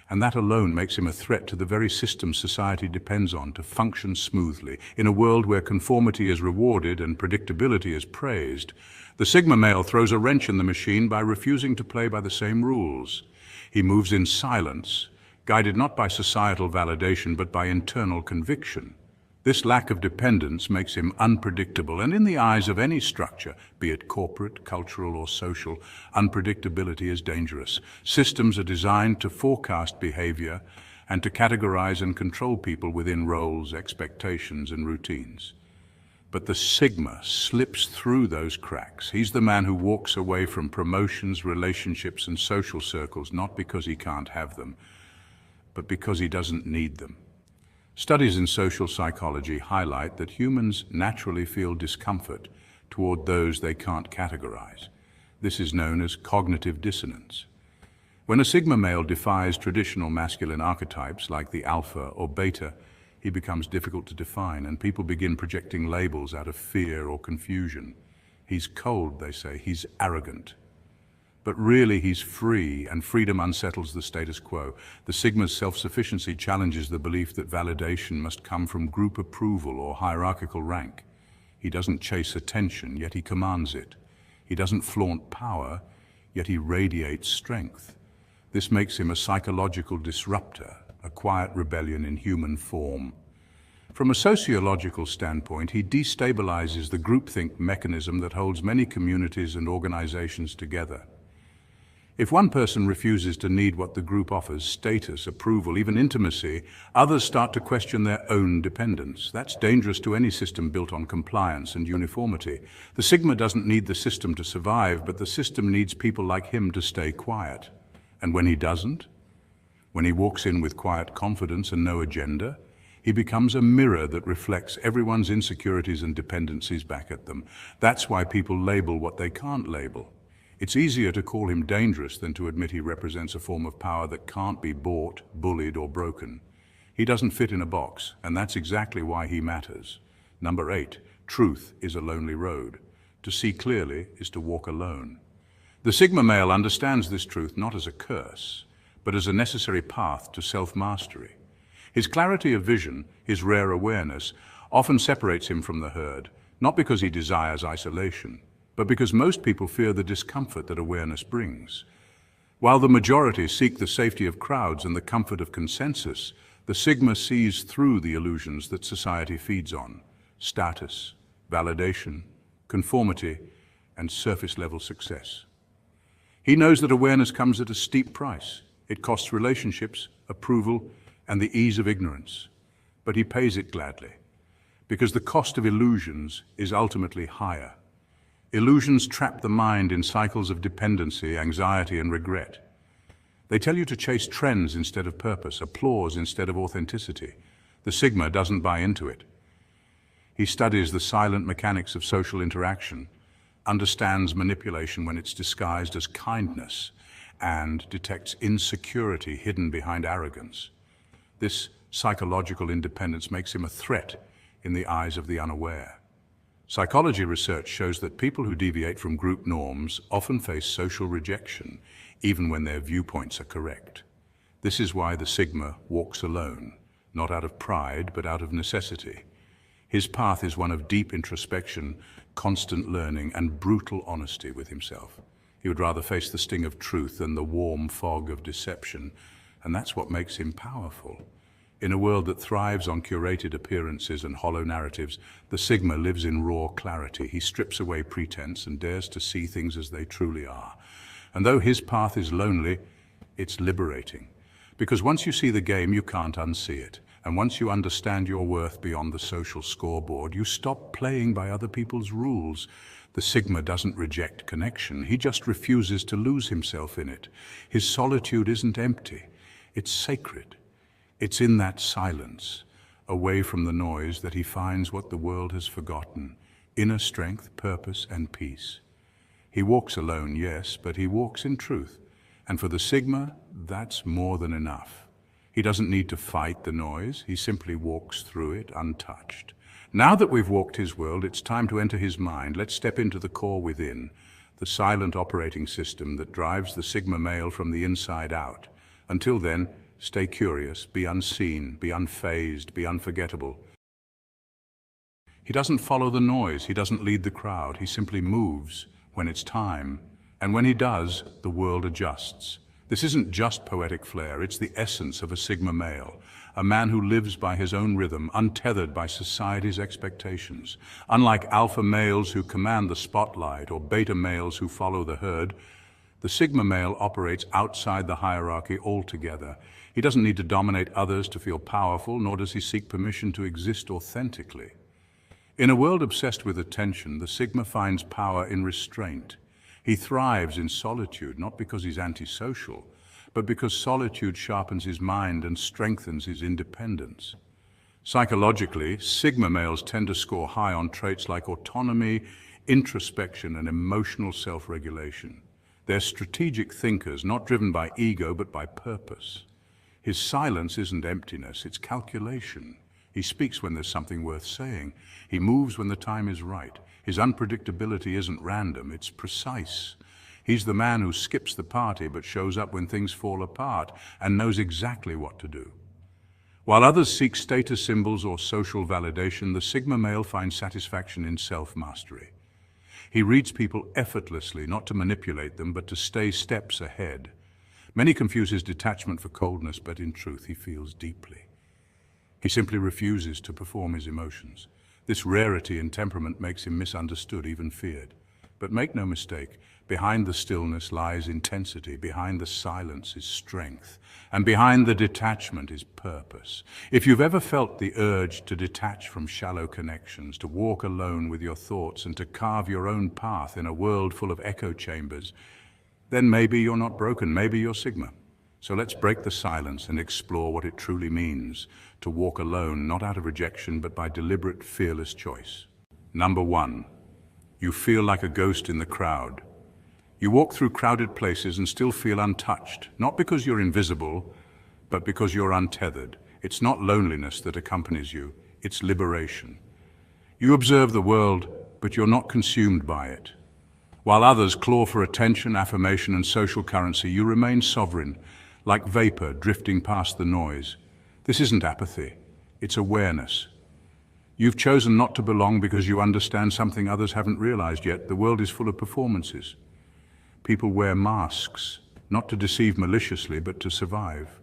And that alone makes him a threat to the very system society depends on to function smoothly. In a world where conformity is rewarded and predictability is praised, the Sigma male throws a wrench in the machine by refusing to play by the same rules. He moves in silence, guided not by societal validation but by internal conviction. This lack of dependence makes him unpredictable, and in the eyes of any structure, be it corporate, cultural, or social, unpredictability is dangerous. Systems are designed to forecast behavior and to categorize and control people within roles, expectations, and routines. But the Sigma slips through those cracks. He's the man who walks away from promotions, relationships, and social circles, not because he can't have them, but because he doesn't need them. Studies in social psychology highlight that humans naturally feel discomfort toward those they can't categorize. This is known as cognitive dissonance. When a Sigma male defies traditional masculine archetypes like the alpha or beta, he becomes difficult to define, and people begin projecting labels out of fear or confusion. He's cold, they say. He's arrogant. But really, he's free, and freedom unsettles the status quo. The Sigma's self-sufficiency challenges the belief that validation must come from group approval or hierarchical rank. He doesn't chase attention, yet he commands it. He doesn't flaunt power, yet he radiates strength. This makes him a psychological disruptor, a quiet rebellion in human form. From a sociological standpoint, he destabilizes the groupthink mechanism that holds many communities and organizations together. If one person refuses to need what the group offers, status, approval, even intimacy, others start to question their own dependence. That's dangerous to any system built on compliance and uniformity. The Sigma doesn't need the system to survive, but the system needs people like him to stay quiet. And when he doesn't, when he walks in with quiet confidence and no agenda, he becomes a mirror that reflects everyone's insecurities and dependencies back at them. That's why people label what they can't label. It's easier to call him dangerous than to admit he represents a form of power that can't be bought, bullied, or broken. He doesn't fit in a box, and that's exactly why he matters. Number 8, truth is a lonely road. To see clearly is to walk alone. The Sigma male understands this truth not as a curse, but as a necessary path to self-mastery. His clarity of vision, his rare awareness, often separates him from the herd, not because he desires isolation, but because most people fear the discomfort that awareness brings. While the majority seek the safety of crowds and the comfort of consensus, the Sigma sees through the illusions that society feeds on: status, validation, conformity, and surface-level success. He knows that awareness comes at a steep price. It costs relationships, approval, and the ease of ignorance. But he pays it gladly, because the cost of illusions is ultimately higher. Illusions trap the mind in cycles of dependency, anxiety, and regret. They tell you to chase trends instead of purpose, applause instead of authenticity. The Sigma doesn't buy into it. He studies the silent mechanics of social interaction, understands manipulation when it's disguised as kindness, and detects insecurity hidden behind arrogance. This psychological independence makes him a threat in the eyes of the unaware. Psychology research shows that people who deviate from group norms often face social rejection, even when their viewpoints are correct. This is why the Sigma walks alone, not out of pride, but out of necessity. His path is one of deep introspection, constant learning, and brutal honesty with himself. He would rather face the sting of truth than the warm fog of deception, and that's what makes him powerful. In a world that thrives on curated appearances and hollow narratives, the Sigma lives in raw clarity. He strips away pretense and dares to see things as they truly are. And though his path is lonely, it's liberating. Because once you see the game, you can't unsee it. And once you understand your worth beyond the social scoreboard, you stop playing by other people's rules. The Sigma doesn't reject connection. He just refuses to lose himself in it. His solitude isn't empty. It's sacred. It's in that silence, away from the noise, that he finds what the world has forgotten: inner strength, purpose, and peace. He walks alone, yes, but he walks in truth. And for the Sigma, that's more than enough. He doesn't need to fight the noise. He simply walks through it untouched. Now that we've walked his world, it's time to enter his mind. Let's step into the core within, the silent operating system that drives the Sigma male from the inside out. Until then, stay curious, be unseen, be unfazed, be unforgettable. He doesn't follow the noise, he doesn't lead the crowd, he simply moves when it's time. And when he does, the world adjusts. This isn't just poetic flair, it's the essence of a Sigma male, a man who lives by his own rhythm, untethered by society's expectations. Unlike alpha males who command the spotlight or beta males who follow the herd, the Sigma male operates outside the hierarchy altogether. He doesn't need to dominate others to feel powerful, nor does he seek permission to exist authentically. In a world obsessed with attention, the Sigma finds power in restraint. He thrives in solitude, not because he's antisocial, but because solitude sharpens his mind and strengthens his independence. Psychologically, Sigma males tend to score high on traits like autonomy, introspection, and emotional self-regulation. They're strategic thinkers, not driven by ego, but by purpose. His silence isn't emptiness, it's calculation. He speaks when there's something worth saying. He moves when the time is right. His unpredictability isn't random, it's precise. He's the man who skips the party but shows up when things fall apart and knows exactly what to do. While others seek status symbols or social validation, the Sigma male finds satisfaction in self-mastery. He reads people effortlessly, not to manipulate them, but to stay steps ahead. Many confuse his detachment for coldness, but in truth he feels deeply. He simply refuses to perform his emotions. This rarity in temperament makes him misunderstood, even feared. But make no mistake, behind the stillness lies intensity, behind the silence is strength, and behind the detachment is purpose. If you've ever felt the urge to detach from shallow connections, to walk alone with your thoughts, and to carve your own path in a world full of echo chambers, then maybe you're not broken, maybe you're Sigma. So let's break the silence and explore what it truly means to walk alone, not out of rejection, but by deliberate, fearless choice. Number 1, you feel like a ghost in the crowd. You walk through crowded places and still feel untouched, not because you're invisible, but because you're untethered. It's not loneliness that accompanies you, it's liberation. You observe the world, but you're not consumed by it. While others claw for attention, affirmation, and social currency, you remain sovereign, like vapor drifting past the noise. This isn't apathy, it's awareness. You've chosen not to belong because you understand something others haven't realized yet. The world is full of performances. People wear masks, not to deceive maliciously, but to survive.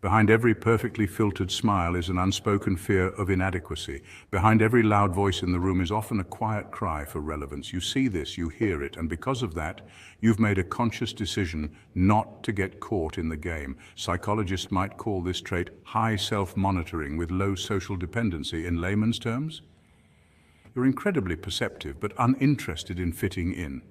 Behind every perfectly filtered smile is an unspoken fear of inadequacy. Behind every loud voice in the room is often a quiet cry for relevance. You see this, you hear it, and because of that, you've made a conscious decision not to get caught in the game. Psychologists might call this trait high self-monitoring with low social dependency. In layman's terms, you're incredibly perceptive but uninterested in fitting in.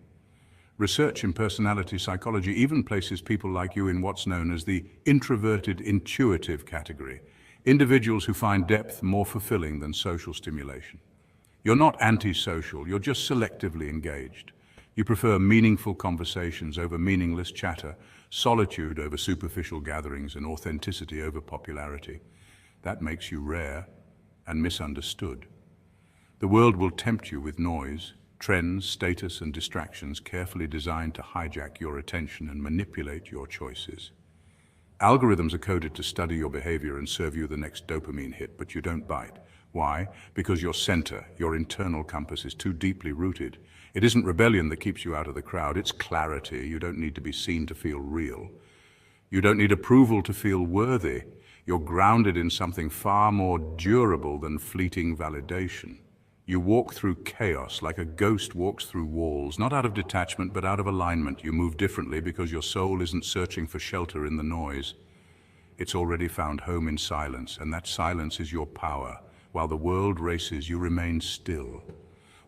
Research in personality psychology even places people like you in what's known as the introverted intuitive category, individuals who find depth more fulfilling than social stimulation. You're not antisocial, you're just selectively engaged. You prefer meaningful conversations over meaningless chatter, solitude over superficial gatherings, and authenticity over popularity. That makes you rare. and misunderstood. The world will tempt you with noise, trends, status, and distractions carefully designed to hijack your attention and manipulate your choices. Algorithms are coded to study your behavior and serve you the next dopamine hit, but you don't bite. Why? Because your center, your internal compass, is too deeply rooted. It isn't rebellion that keeps you out of the crowd, it's clarity. You don't need to be seen to feel real. You don't need approval to feel worthy. You're grounded in something far more durable than fleeting validation. You walk through chaos like a ghost walks through walls, not out of detachment, but out of alignment. You move differently because your soul isn't searching for shelter in the noise. It's already found home in silence, and that silence is your power. While the world races, you remain still.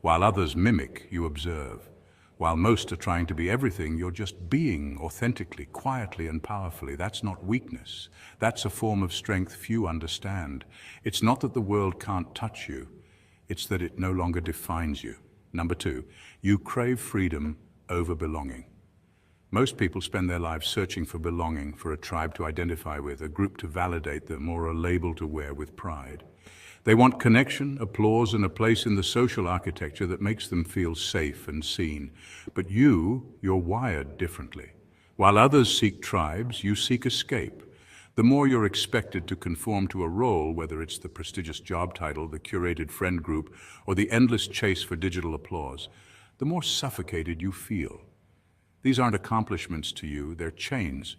While others mimic, you observe. While most are trying to be everything, you're just being authentically, quietly, and powerfully. That's not weakness. That's a form of strength few understand. It's not that the world can't touch you. It's that it no longer defines you. Number 2, you crave freedom over belonging. Most people spend their lives searching for belonging, for a tribe to identify with, a group to validate them, or a label to wear with pride. They want connection, applause, and a place in the social architecture that makes them feel safe and seen. But you're wired differently. While others seek tribes, you seek escape. The more you're expected to conform to a role, whether it's the prestigious job title, the curated friend group, or the endless chase for digital applause, the more suffocated you feel. These aren't accomplishments to you, they're chains,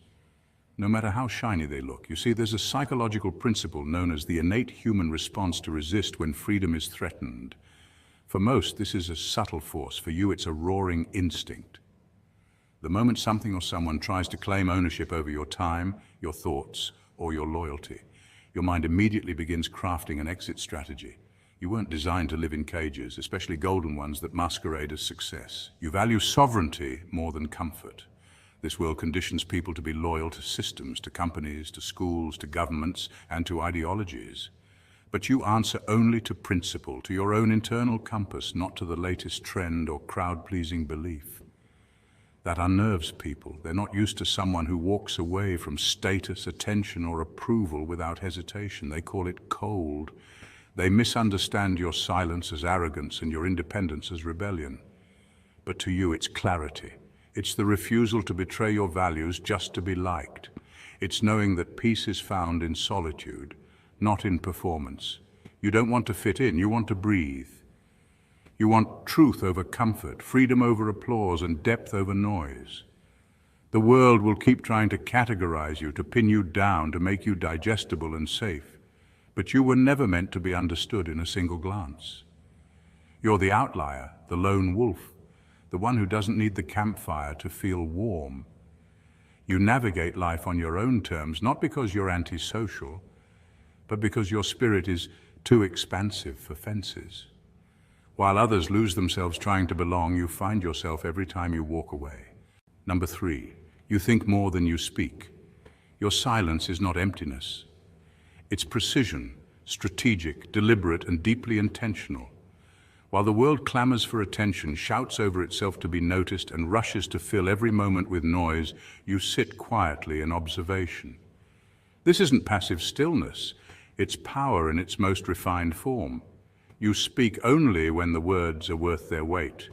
no matter how shiny they look. You see, there's a psychological principle known as the innate human response to resist when freedom is threatened. For most, this is a subtle force. For you, it's a roaring instinct. The moment something or someone tries to claim ownership over your time, your thoughts, or your loyalty, your mind immediately begins crafting an exit strategy. You weren't designed to live in cages, especially golden ones that masquerade as success. You value sovereignty more than comfort. This world conditions people to be loyal to systems, to companies, to schools, to governments, and to ideologies. But you answer only to principle, to your own internal compass, not to the latest trend or crowd-pleasing belief. That unnerves people. They're not used to someone who walks away from status, attention, or approval without hesitation. They call it cold. They misunderstand your silence as arrogance and your independence as rebellion. But to you, it's clarity. It's the refusal to betray your values just to be liked. It's knowing that peace is found in solitude, not in performance. You don't want to fit in, you want to breathe. You want truth over comfort, freedom over applause, and depth over noise. The world will keep trying to categorize you, to pin you down, to make you digestible and safe. But you were never meant to be understood in a single glance. You're the outlier, the lone wolf, the one who doesn't need the campfire to feel warm. You navigate life on your own terms, not because you're antisocial, but because your spirit is too expansive for fences. While others lose themselves trying to belong, you find yourself every time you walk away. Number 3, you think more than you speak. Your silence is not emptiness. It's precision, strategic, deliberate, and deeply intentional. While the world clamors for attention, shouts over itself to be noticed, and rushes to fill every moment with noise, you sit quietly in observation. This isn't passive stillness. It's power in its most refined form. You speak only when the words are worth their weight,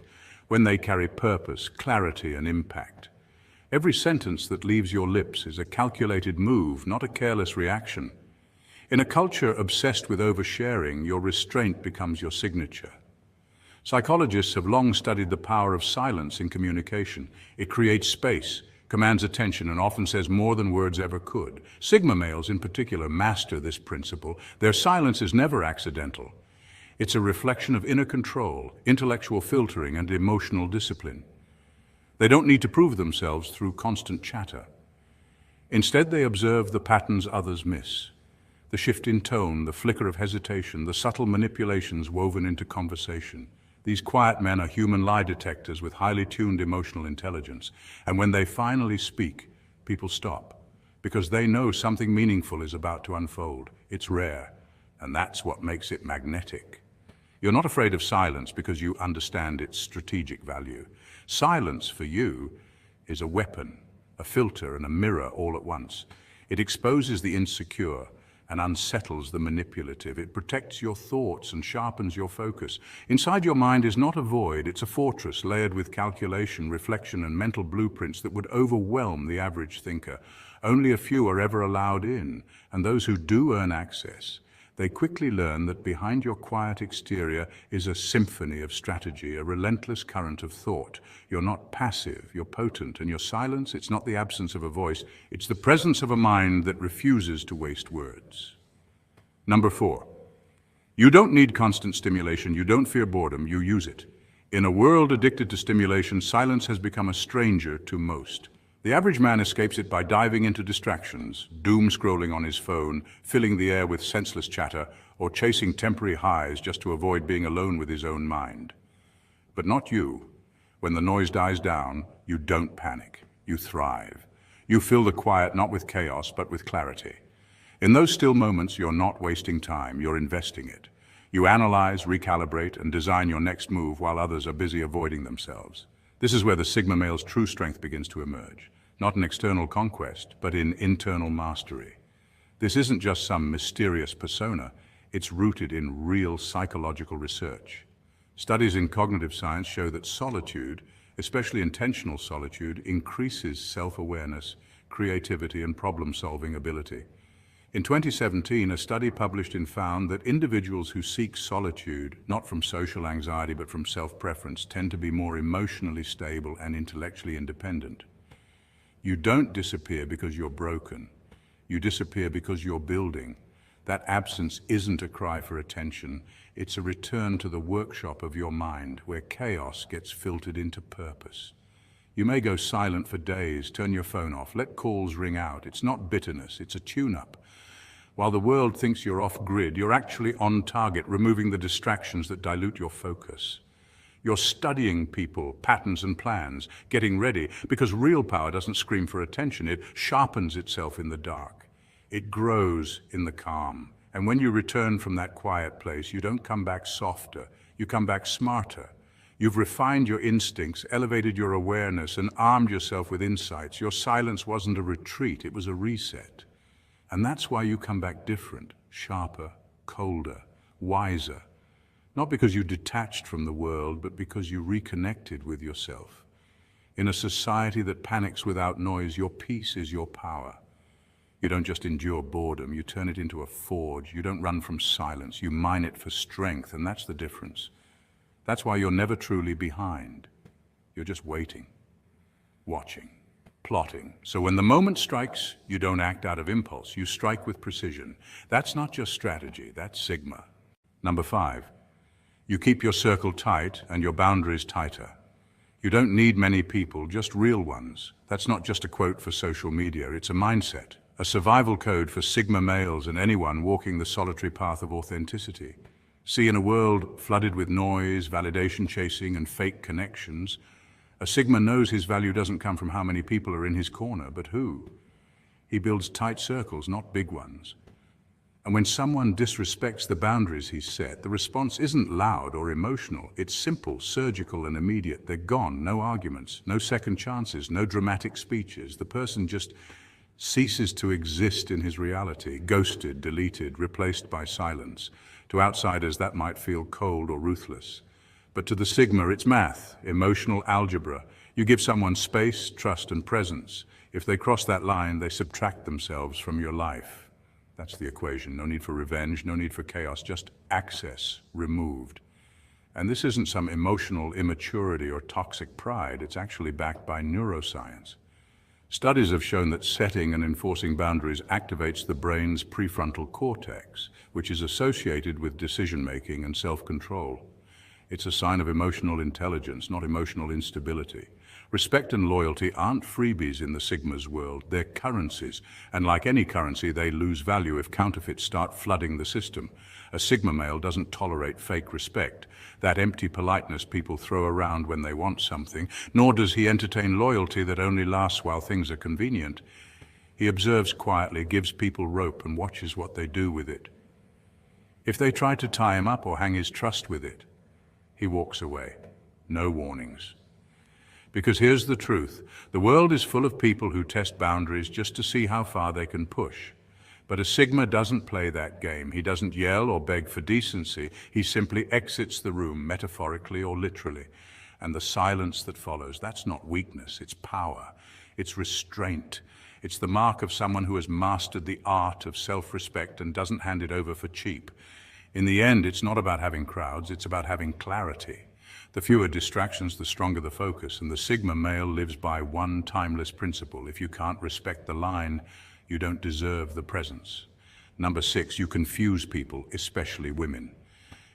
when they carry purpose, clarity, and impact. Every sentence that leaves your lips is a calculated move, not a careless reaction. In a culture obsessed with oversharing, your restraint becomes your signature. Psychologists have long studied the power of silence in communication. It creates space, commands attention, and often says more than words ever could. Sigma males in particular master this principle. Their silence is never accidental. It's a reflection of inner control, intellectual filtering, and emotional discipline. They don't need to prove themselves through constant chatter. Instead, they observe the patterns others miss. The shift in tone, the flicker of hesitation, the subtle manipulations woven into conversation. These quiet men are human lie detectors with highly tuned emotional intelligence. And when they finally speak, people stop, because they know something meaningful is about to unfold. It's rare, and that's what makes it magnetic. You're not afraid of silence because you understand its strategic value. Silence, for you, is a weapon, a filter, and a mirror all at once. It exposes the insecure and unsettles the manipulative. It protects your thoughts and sharpens your focus. Inside your mind is not a void, it's a fortress layered with calculation, reflection, and mental blueprints that would overwhelm the average thinker. Only a few are ever allowed in, and those who do earn access, they quickly learn that behind your quiet exterior is a symphony of strategy, a relentless current of thought. You're not passive, you're potent, and your silence, it's not the absence of a voice, it's the presence of a mind that refuses to waste words. Number 4, you don't need constant stimulation, you don't fear boredom, you use it. In a world addicted to stimulation, silence has become a stranger to most. The average man escapes it by diving into distractions, doom scrolling on his phone, filling the air with senseless chatter, or chasing temporary highs just to avoid being alone with his own mind. But not you. When the noise dies down, you don't panic. You thrive. You fill the quiet not with chaos, but with clarity. In those still moments, you're not wasting time, you're investing it. You analyze, recalibrate, and design your next move while others are busy avoiding themselves. This is where the Sigma male's true strength begins to emerge. Not in external conquest, but in internal mastery. This isn't just some mysterious persona, it's rooted in real psychological research. Studies in cognitive science show that solitude, especially intentional solitude, increases self-awareness, creativity, and problem-solving ability. In 2017, a study published in found that individuals who seek solitude, not from social anxiety but from self-preference, tend to be more emotionally stable and intellectually independent. You don't disappear because you're broken. You disappear because you're building. That absence isn't a cry for attention. It's a return to the workshop of your mind, where chaos gets filtered into purpose. You may go silent for days, turn your phone off, let calls ring out. It's not bitterness, it's a tune-up. While the world thinks you're off-grid, you're actually on target, removing the distractions that dilute your focus. You're studying people, patterns and plans, getting ready, because real power doesn't scream for attention, it sharpens itself in the dark. It grows in the calm. And when you return from that quiet place, you don't come back softer, you come back smarter. You've refined your instincts, elevated your awareness, and armed yourself with insights. Your silence wasn't a retreat, it was a reset. And that's why you come back different, sharper, colder, wiser. Not because you detached from the world, but because you reconnected with yourself. In a society that panics without noise, your peace is your power. You don't just endure boredom, you turn it into a forge. You don't run from silence, you mine it for strength, and that's the difference. That's why you're never truly behind. You're just waiting, watching, plotting. So when the moment strikes, you don't act out of impulse, you strike with precision. That's not just strategy, that's Sigma. Number 5. You keep your circle tight and your boundaries tighter. You don't need many people, just real ones. That's not just a quote for social media, it's a mindset, a survival code for Sigma males and anyone walking the solitary path of authenticity. See, in a world flooded with noise, validation chasing, and fake connections, a Sigma knows his value doesn't come from how many people are in his corner, but who. He builds tight circles, not big ones. And when someone disrespects the boundaries he's set, the response isn't loud or emotional. It's simple, surgical, and immediate. They're gone, no arguments, no second chances, no dramatic speeches. The person just ceases to exist in his reality, ghosted, deleted, replaced by silence. To outsiders, that might feel cold or ruthless. But to the Sigma, it's math, emotional algebra. You give someone space, trust, and presence. If they cross that line, they subtract themselves from your life. That's the equation. No need for revenge, no need for chaos, just access removed. And this isn't some emotional immaturity or toxic pride. It's actually backed by neuroscience. Studies have shown that setting and enforcing boundaries activates the brain's prefrontal cortex, which is associated with decision-making and self-control. It's a sign of emotional intelligence, not emotional instability. Respect and loyalty aren't freebies in the Sigma's world, they're currencies. And like any currency, they lose value if counterfeits start flooding the system. A Sigma male doesn't tolerate fake respect, that empty politeness people throw around when they want something, nor does he entertain loyalty that only lasts while things are convenient. He observes quietly, gives people rope, and watches what they do with it. If they try to tie him up or hang his trust with it, he walks away. No warnings. Because here's the truth. The world is full of people who test boundaries just to see how far they can push. But a Sigma doesn't play that game. He doesn't yell or beg for decency. He simply exits the room, metaphorically or literally. And the silence that follows, that's not weakness, it's power. It's restraint. It's the mark of someone who has mastered the art of self-respect and doesn't hand it over for cheap. In the end, it's not about having crowds, it's about having clarity. The fewer distractions, the stronger the focus, and the Sigma male lives by one timeless principle. If you can't respect the line, you don't deserve the presence. Number 6, you confuse people, especially women.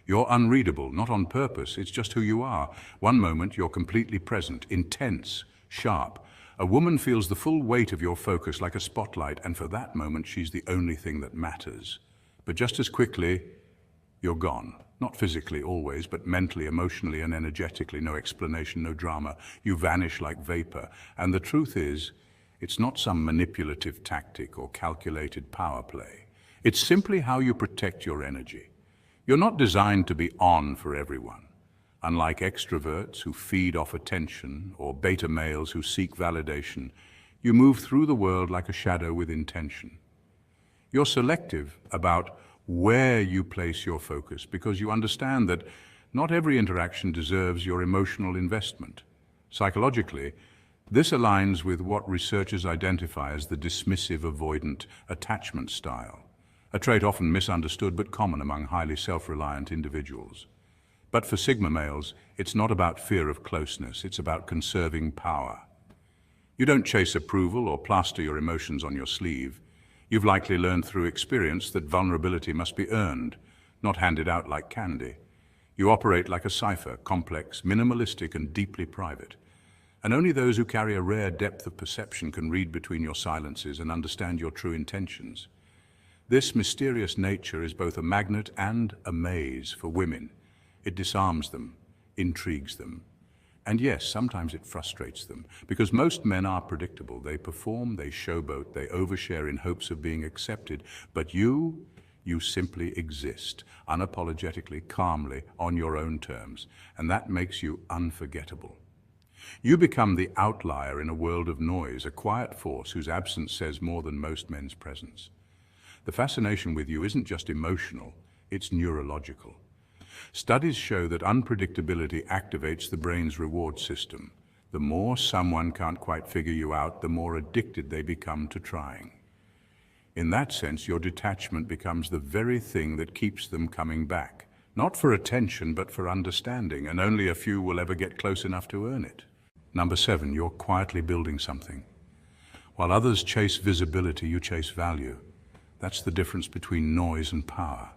You're unreadable, not on purpose, it's just who you are. One moment you're completely present, intense, sharp. A woman feels the full weight of your focus like a spotlight, and for that moment she's the only thing that matters. But just as quickly, you're gone. Not physically always, but mentally, emotionally, and energetically. No explanation, no drama. You vanish like vapor. And the truth is, it's not some manipulative tactic or calculated power play. It's simply how you protect your energy. You're not designed to be on for everyone. Unlike extroverts who feed off attention or beta males who seek validation, you move through the world like a shadow with intention. You're selective about where you place your focus because you understand that not every interaction deserves your emotional investment. Psychologically, this aligns with what researchers identify as the dismissive avoidant attachment style, a trait often misunderstood but common among highly self-reliant individuals. But for Sigma males, it's not about fear of closeness, it's about conserving power. You don't chase approval or plaster your emotions on your sleeve. You've likely learned through experience that vulnerability must be earned, not handed out like candy. You operate like a cipher, complex, minimalistic, and deeply private. And only those who carry a rare depth of perception can read between your silences and understand your true intentions. This mysterious nature is both a magnet and a maze for women. It disarms them, intrigues them. And yes, sometimes it frustrates them, because most men are predictable. They perform, they showboat, they overshare in hopes of being accepted. But you simply exist, unapologetically, calmly, on your own terms. And that makes you unforgettable. You become the outlier in a world of noise, a quiet force whose absence says more than most men's presence. The fascination with you isn't just emotional, it's neurological. Studies show that unpredictability activates the brain's reward system. The more someone can't quite figure you out, the more addicted they become to trying. In that sense, your detachment becomes the very thing that keeps them coming back. Not for attention, but for understanding, and only a few will ever get close enough to earn it. Number 7, you're quietly building something. While others chase visibility, you chase value. That's the difference between noise and power.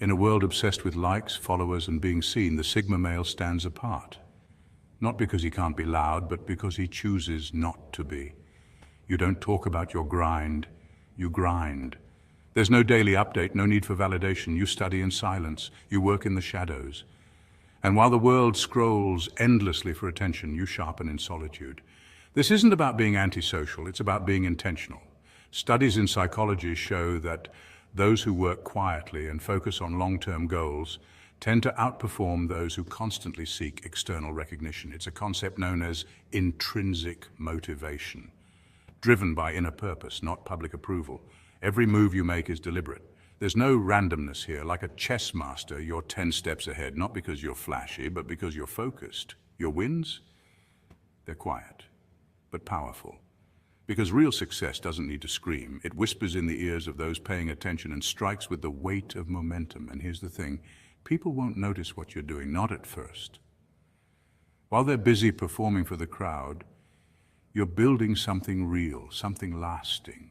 In a world obsessed with likes, followers, and being seen, the Sigma male stands apart. Not because he can't be loud, but because he chooses not to be. You don't talk about your grind, you grind. There's no daily update, no need for validation. You study in silence, you work in the shadows. And while the world scrolls endlessly for attention, you sharpen in solitude. This isn't about being antisocial, it's about being intentional. Studies in psychology show that those who work quietly and focus on long-term goals tend to outperform those who constantly seek external recognition. It's a concept known as intrinsic motivation, driven by inner purpose, not public approval. Every move you make is deliberate. There's no randomness here. Like a chess master, you're 10 steps ahead, not because you're flashy, but because you're focused. Your wins? They're quiet, but powerful. Because real success doesn't need to scream. It whispers in the ears of those paying attention and strikes with the weight of momentum. And here's the thing, people won't notice what you're doing, not at first. While they're busy performing for the crowd, you're building something real, something lasting.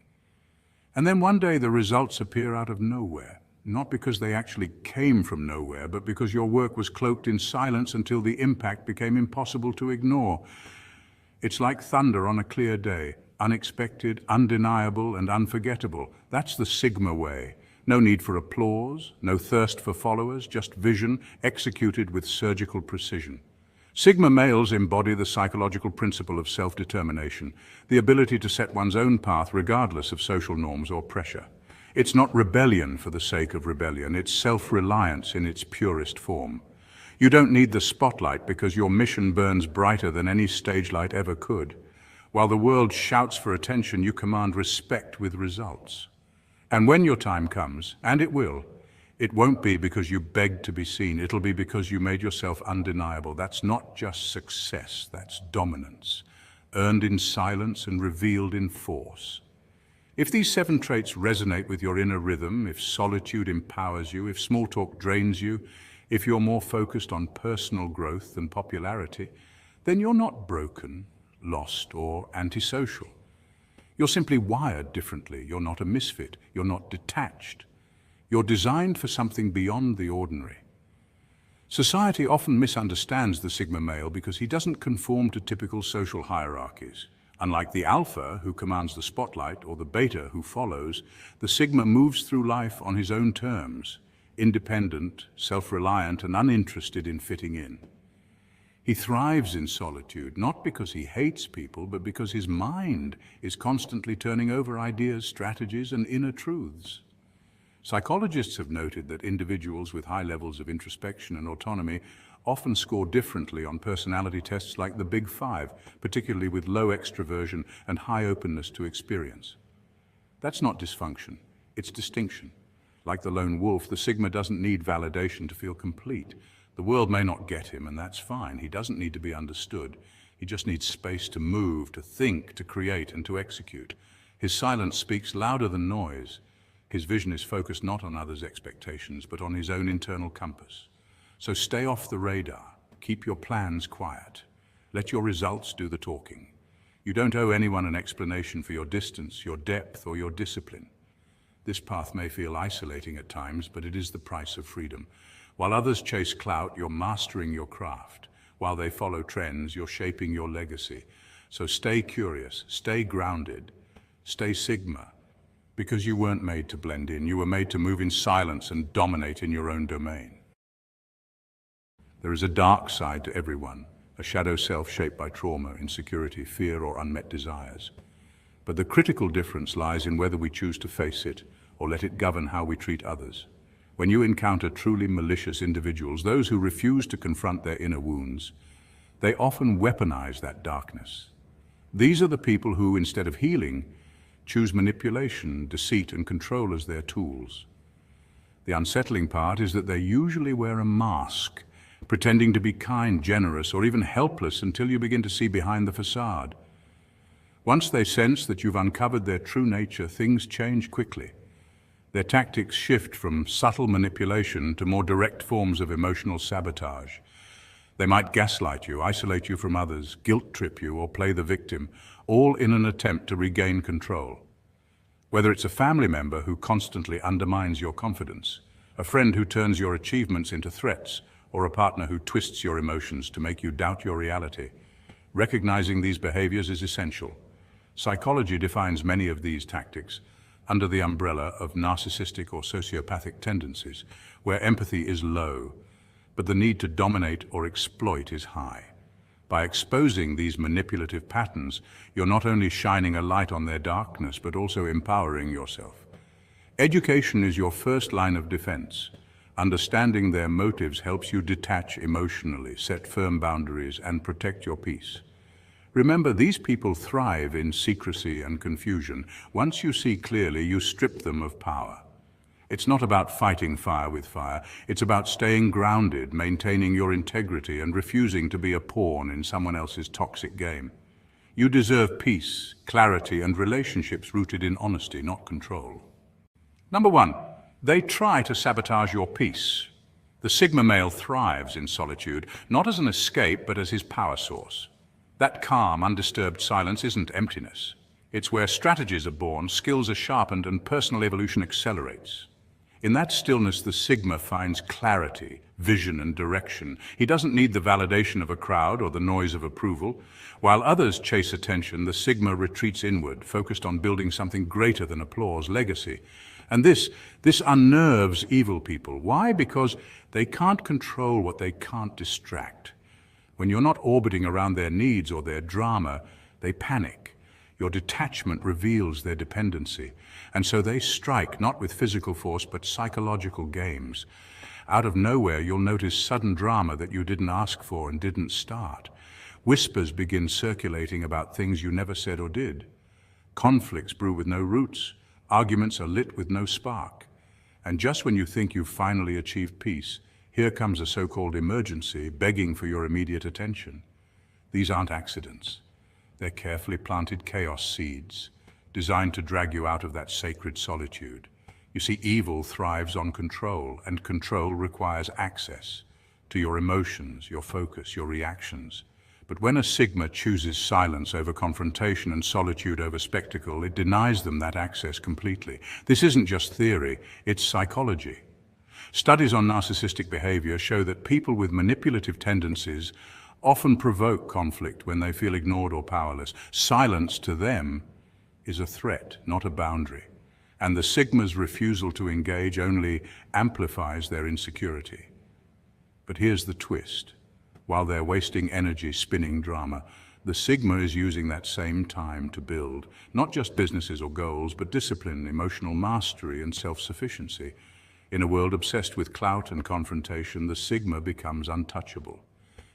And then one day the results appear out of nowhere, not because they actually came from nowhere, but because your work was cloaked in silence until the impact became impossible to ignore. It's like thunder on a clear day, unexpected, undeniable, and unforgettable. That's the Sigma way. No need for applause, no thirst for followers, just vision executed with surgical precision. Sigma males embody the psychological principle of self-determination, the ability to set one's own path regardless of social norms or pressure. It's not rebellion for the sake of rebellion, it's self-reliance in its purest form. You don't need the spotlight because your mission burns brighter than any stage light ever could. While the world shouts for attention, you command respect with results. And when your time comes, and it won't be because you begged to be seen. It'll be because you made yourself undeniable. That's not just success, that's dominance, earned in silence and revealed in force. If these 7 traits resonate with your inner rhythm, if solitude empowers you, if small talk drains you, if you're more focused on personal growth than popularity, then you're not broken, lost, or antisocial. You're simply wired differently. You're not a misfit. You're not detached. You're designed for something beyond the ordinary. Society often misunderstands the Sigma male because he doesn't conform to typical social hierarchies. Unlike the alpha, who commands the spotlight, or the beta, who follows, the Sigma moves through life on his own terms, independent, self-reliant, and uninterested in fitting in. He thrives in solitude, not because he hates people, but because his mind is constantly turning over ideas, strategies, and inner truths. Psychologists have noted that individuals with high levels of introspection and autonomy often score differently on personality tests like the Big Five, particularly with low extroversion and high openness to experience. That's not dysfunction, it's distinction. Like the lone wolf, the Sigma doesn't need validation to feel complete. The world may not get him, and that's fine. He doesn't need to be understood. He just needs space to move, to think, to create, and to execute. His silence speaks louder than noise. His vision is focused not on others' expectations, but on his own internal compass. So stay off the radar. Keep your plans quiet. Let your results do the talking. You don't owe anyone an explanation for your distance, your depth, or your discipline. This path may feel isolating at times, but it is the price of freedom. While others chase clout, you're mastering your craft. While they follow trends, you're shaping your legacy. So stay curious, stay grounded, stay Sigma, because you weren't made to blend in. You were made to move in silence and dominate in your own domain. There is a dark side to everyone, a shadow self shaped by trauma, insecurity, fear, or unmet desires. But the critical difference lies in whether we choose to face it or let it govern how we treat others. When you encounter truly malicious individuals, those who refuse to confront their inner wounds, they often weaponize that darkness. These are the people who, instead of healing, choose manipulation, deceit, and control as their tools. The unsettling part is that they usually wear a mask, pretending to be kind, generous, or even helpless until you begin to see behind the facade. Once they sense that you've uncovered their true nature, things change quickly. Their tactics shift from subtle manipulation to more direct forms of emotional sabotage. They might gaslight you, isolate you from others, guilt-trip you, or play the victim, all in an attempt to regain control. Whether it's a family member who constantly undermines your confidence, a friend who turns your achievements into threats, or a partner who twists your emotions to make you doubt your reality, recognizing these behaviors is essential. Psychology defines many of these tactics under the umbrella of narcissistic or sociopathic tendencies, where empathy is low, but the need to dominate or exploit is high. By exposing these manipulative patterns, you're not only shining a light on their darkness, but also empowering yourself. Education is your first line of defense. Understanding their motives helps you detach emotionally, set firm boundaries, and protect your peace. Remember, these people thrive in secrecy and confusion. Once you see clearly, you strip them of power. It's not about fighting fire with fire. It's about staying grounded, maintaining your integrity, and refusing to be a pawn in someone else's toxic game. You deserve peace, clarity, and relationships rooted in honesty, not control. Number 1, they try to sabotage your peace. The Sigma male thrives in solitude, not as an escape, but as his power source. That calm, undisturbed silence isn't emptiness. It's where strategies are born, skills are sharpened, and personal evolution accelerates. In that stillness, the Sigma finds clarity, vision, and direction. He doesn't need the validation of a crowd or the noise of approval. While others chase attention, the Sigma retreats inward, focused on building something greater than applause, legacy. And this unnerves evil people. Why? Because they can't control what they can't distract. When you're not orbiting around their needs or their drama, they panic. Your detachment reveals their dependency. And so they strike, not with physical force, but psychological games. Out of nowhere, you'll notice sudden drama that you didn't ask for and didn't start. Whispers begin circulating about things you never said or did. Conflicts brew with no roots. Arguments are lit with no spark. And just when you think you've finally achieved peace, here comes a so-called emergency begging for your immediate attention. These aren't accidents. They're carefully planted chaos seeds, designed to drag you out of that sacred solitude. You see, evil thrives on control, and control requires access to your emotions, your focus, your reactions. But when a Sigma chooses silence over confrontation and solitude over spectacle, it denies them that access completely. This isn't just theory, it's psychology. Studies on narcissistic behavior show that people with manipulative tendencies often provoke conflict when they feel ignored or powerless. Silence to them is a threat, not a boundary. And the Sigma's refusal to engage only amplifies their insecurity. But here's the twist. While they're wasting energy spinning drama, the Sigma is using that same time to build not just businesses or goals, but discipline, emotional mastery, and self-sufficiency. In a world obsessed with clout and confrontation, the Sigma becomes untouchable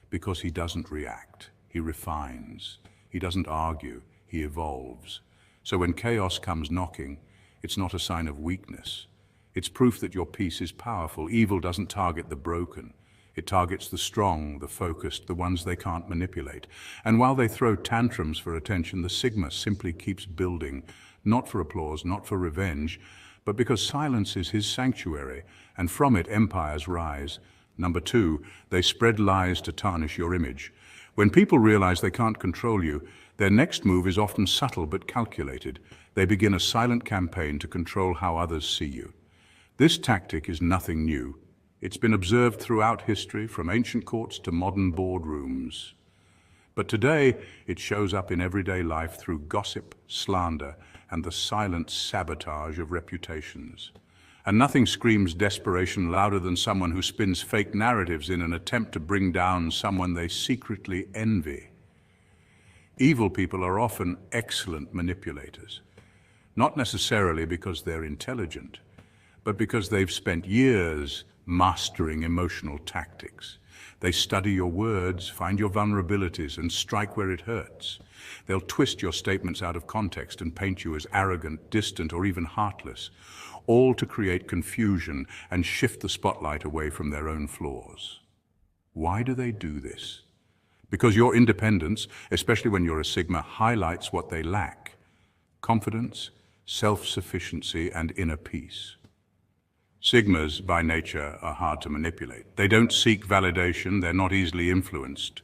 because he doesn't react, he refines. He doesn't argue, he evolves. So when chaos comes knocking, it's not a sign of weakness. It's proof that your peace is powerful. Evil doesn't target the broken. It targets the strong, the focused, the ones they can't manipulate. And while they throw tantrums for attention, the Sigma simply keeps building, not for applause, not for revenge, but because silence is his sanctuary, and from it empires rise. Number 2, they spread lies to tarnish your image. When people realize they can't control you, their next move is often subtle but calculated. They begin a silent campaign to control how others see you. This tactic is nothing new. It's been observed throughout history, from ancient courts to modern boardrooms. But today, it shows up in everyday life through gossip, slander, and the silent sabotage of reputations. And nothing screams desperation louder than someone who spins fake narratives in an attempt to bring down someone they secretly envy. Evil people are often excellent manipulators, not necessarily because they're intelligent, but because they've spent years mastering emotional tactics. They study your words, find your vulnerabilities, and strike where it hurts. They'll twist your statements out of context and paint you as arrogant, distant, or even heartless, all to create confusion and shift the spotlight away from their own flaws. Why do they do this? Because your independence, especially when you're a Sigma, highlights what they lack: confidence, self-sufficiency, and inner peace. Sigmas, by nature, are hard to manipulate. They don't seek validation, they're not easily influenced,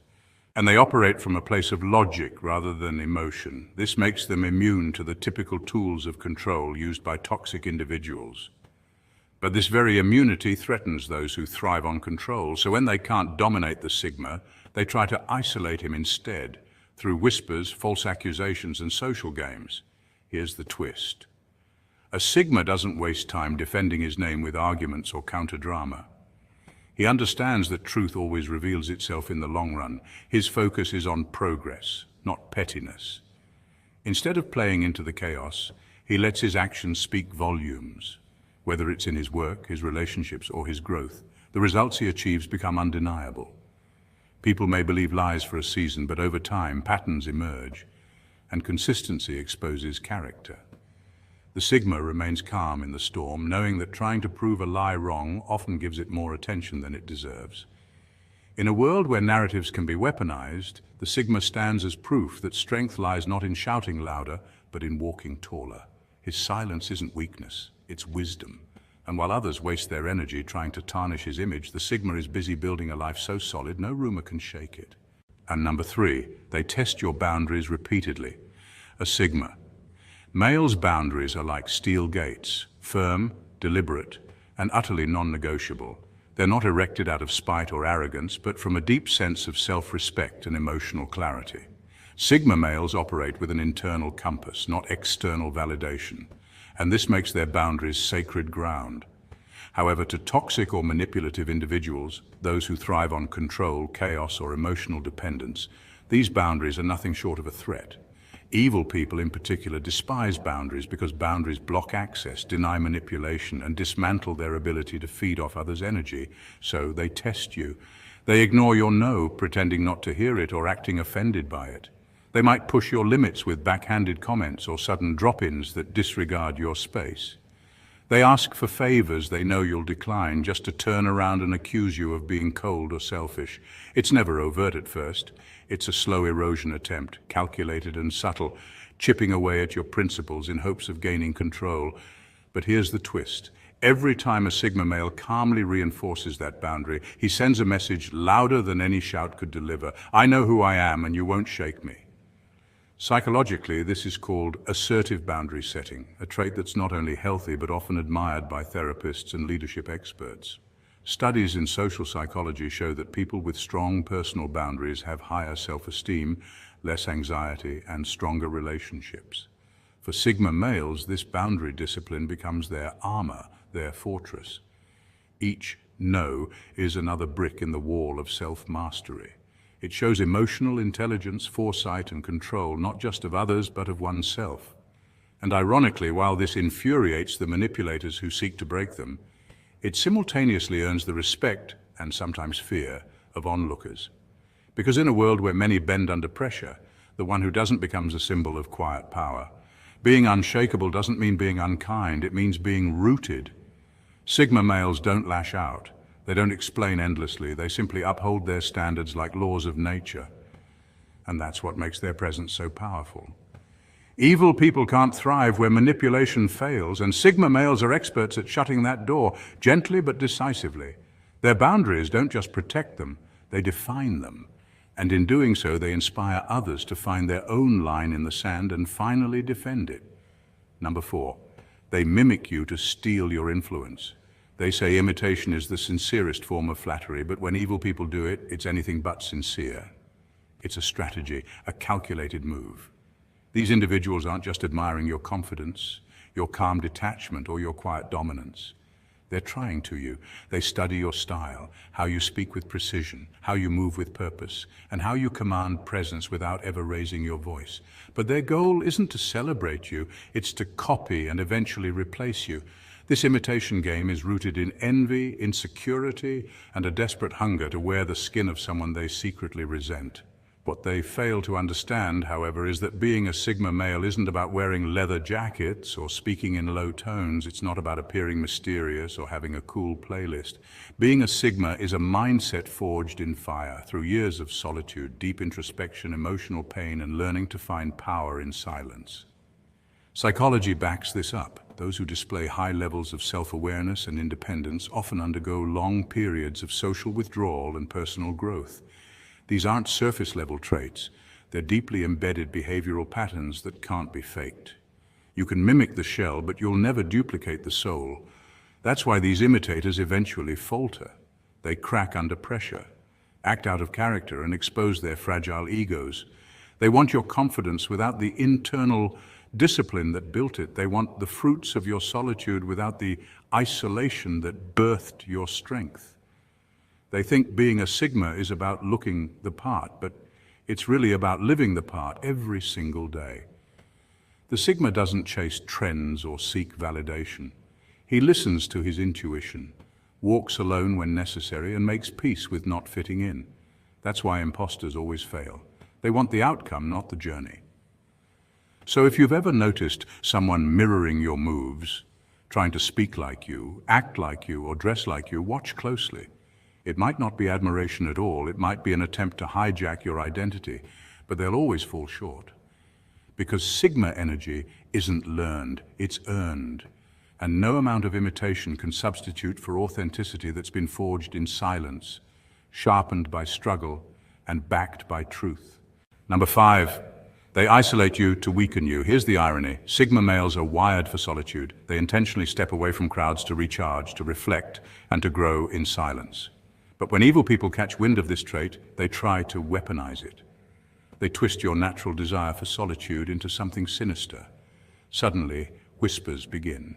and they operate from a place of logic rather than emotion. This makes them immune to the typical tools of control used by toxic individuals. But this very immunity threatens those who thrive on control, so when they can't dominate the Sigma, they try to isolate him instead, through whispers, false accusations, and social games. Here's the twist. A Sigma doesn't waste time defending his name with arguments or counter-drama. He understands that truth always reveals itself in the long run. His focus is on progress, not pettiness. Instead of playing into the chaos, he lets his actions speak volumes. Whether it's in his work, his relationships, or his growth, the results he achieves become undeniable. People may believe lies for a season, but over time, patterns emerge, and consistency exposes character. The Sigma remains calm in the storm, knowing that trying to prove a lie wrong often gives it more attention than it deserves. In a world where narratives can be weaponized, the Sigma stands as proof that strength lies not in shouting louder, but in walking taller. His silence isn't weakness, it's wisdom. And while others waste their energy trying to tarnish his image, the Sigma is busy building a life so solid no rumor can shake it. And number 3, they test your boundaries repeatedly. A Sigma. Males' boundaries are like steel gates, firm, deliberate, and utterly non-negotiable. They're not erected out of spite or arrogance, but from a deep sense of self-respect and emotional clarity. Sigma males operate with an internal compass, not external validation, and this makes their boundaries sacred ground. However, to toxic or manipulative individuals, those who thrive on control, chaos, or emotional dependence, these boundaries are nothing short of a threat. Evil people in particular despise boundaries because boundaries block access, deny manipulation, and dismantle their ability to feed off others' energy. So they test you. They ignore your no, pretending not to hear it or acting offended by it. They might push your limits with backhanded comments or sudden drop-ins that disregard your space. They ask for favors they know you'll decline just to turn around and accuse you of being cold or selfish. It's never overt at first. It's a slow erosion attempt, calculated and subtle, chipping away at your principles in hopes of gaining control. But here's the twist. Every time a Sigma male calmly reinforces that boundary, he sends a message louder than any shout could deliver. I know who I am and you won't shake me. Psychologically, this is called assertive boundary setting, a trait that's not only healthy but often admired by therapists and leadership experts. Studies in social psychology show that people with strong personal boundaries have higher self-esteem, less anxiety, and stronger relationships. For Sigma males, this boundary discipline becomes their armor, their fortress. Each no is another brick in the wall of self-mastery. It shows emotional intelligence, foresight, and control, not just of others, but of oneself. And ironically, while this infuriates the manipulators who seek to break them, it simultaneously earns the respect, and sometimes fear, of onlookers. Because in a world where many bend under pressure, the one who doesn't becomes a symbol of quiet power. Being unshakable doesn't mean being unkind, it means being rooted. Sigma males don't lash out. They don't explain endlessly, they simply uphold their standards like laws of nature. And that's what makes their presence so powerful. Evil people can't thrive where manipulation fails, and Sigma males are experts at shutting that door, gently but decisively. Their boundaries don't just protect them, they define them. And in doing so, they inspire others to find their own line in the sand and finally defend it. Number 4, they mimic you to steal your influence. They say imitation is the sincerest form of flattery, but when evil people do it, it's anything but sincere. It's a strategy, a calculated move. These individuals aren't just admiring your confidence, your calm detachment, or your quiet dominance. They're trying to you. They study your style, how you speak with precision, how you move with purpose, and how you command presence without ever raising your voice. But their goal isn't to celebrate you, it's to copy and eventually replace you. This imitation game is rooted in envy, insecurity, and a desperate hunger to wear the skin of someone they secretly resent. What they fail to understand, however, is that being a Sigma male isn't about wearing leather jackets or speaking in low tones. It's not about appearing mysterious or having a cool playlist. Being a Sigma is a mindset forged in fire through years of solitude, deep introspection, emotional pain, and learning to find power in silence. Psychology backs this up. Those who display high levels of self-awareness and independence often undergo long periods of social withdrawal and personal growth. These aren't surface-level traits. They're deeply embedded behavioral patterns that can't be faked. You can mimic the shell, but you'll never duplicate the soul. That's why these imitators eventually falter. They crack under pressure, act out of character, and expose their fragile egos. They want your confidence without the internal discipline that built it. They want the fruits of your solitude without the isolation that birthed your strength. They think being a Sigma is about looking the part, but it's really about living the part every single day. The Sigma doesn't chase trends or seek validation. He listens to his intuition, walks alone when necessary, and makes peace with not fitting in. That's why imposters always fail. They want the outcome, not the journey. So if you've ever noticed someone mirroring your moves, trying to speak like you, act like you, or dress like you, watch closely. It might not be admiration at all, it might be an attempt to hijack your identity, but they'll always fall short. Because Sigma energy isn't learned, it's earned. And no amount of imitation can substitute for authenticity that's been forged in silence, sharpened by struggle, and backed by truth. Number 5. They isolate you to weaken you. Here's the irony. Sigma males are wired for solitude. They intentionally step away from crowds to recharge, to reflect, and to grow in silence. But when evil people catch wind of this trait, they try to weaponize it. They twist your natural desire for solitude into something sinister. Suddenly, whispers begin.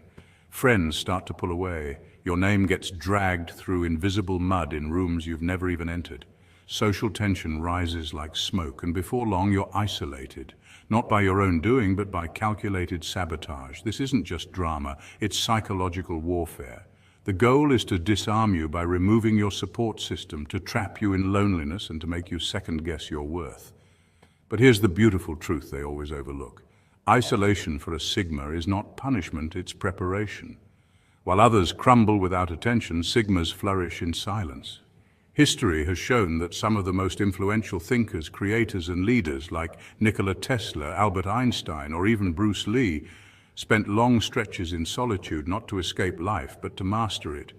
Friends start to pull away. Your name gets dragged through invisible mud in rooms you've never even entered. Social tension rises like smoke, and before long you're isolated, not by your own doing, but by calculated sabotage. This isn't just drama, it's psychological warfare. The goal is to disarm you by removing your support system, to trap you in loneliness and to make you second-guess your worth. But here's the beautiful truth they always overlook. Isolation for a Sigma is not punishment, it's preparation. While others crumble without attention, Sigmas flourish in silence. History has shown that some of the most influential thinkers, creators, and leaders like Nikola Tesla, Albert Einstein, or even Bruce Lee spent long stretches in solitude not to escape life, but to master it.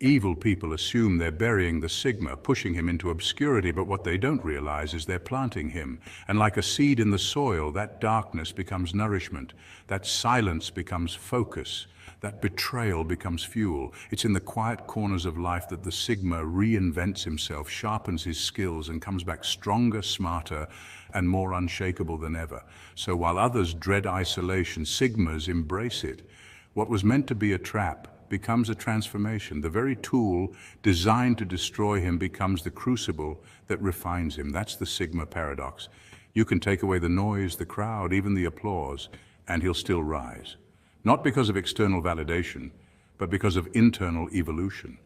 Evil people assume they're burying the Sigma, pushing him into obscurity, but what they don't realize is they're planting him. And like a seed in the soil, that darkness becomes nourishment, that silence becomes focus, that betrayal becomes fuel. It's in the quiet corners of life that the Sigma reinvents himself, sharpens his skills, and comes back stronger, smarter, and more unshakable than ever. So while others dread isolation, Sigmas embrace it. What was meant to be a trap becomes a transformation. The very tool designed to destroy him becomes the crucible that refines him. That's the Sigma paradox. You can take away the noise, the crowd, even the applause, and he'll still rise. Not because of external validation, but because of internal evolution.